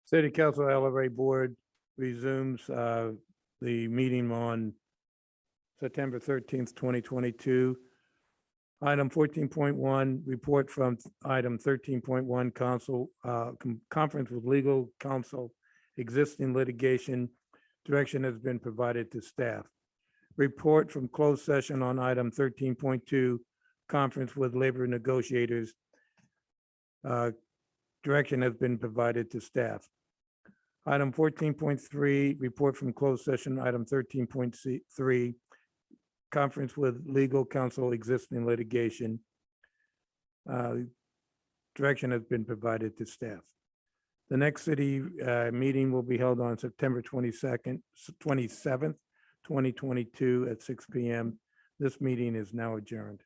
City Council LRA Board resumes the meeting on September 13th, 2022. Item 14.1, report from item 13.1, conference with legal counsel, existing litigation. Direction has been provided to staff. Report from closed session on item 13.2, conference with labor negotiators. Direction has been provided to staff. Item 14.3, report from closed session, item 13.3, conference with legal counsel, existing litigation. Direction has been provided to staff. The next city meeting will be held on September 27th, 2022 at 6 p.m. This meeting is now adjourned.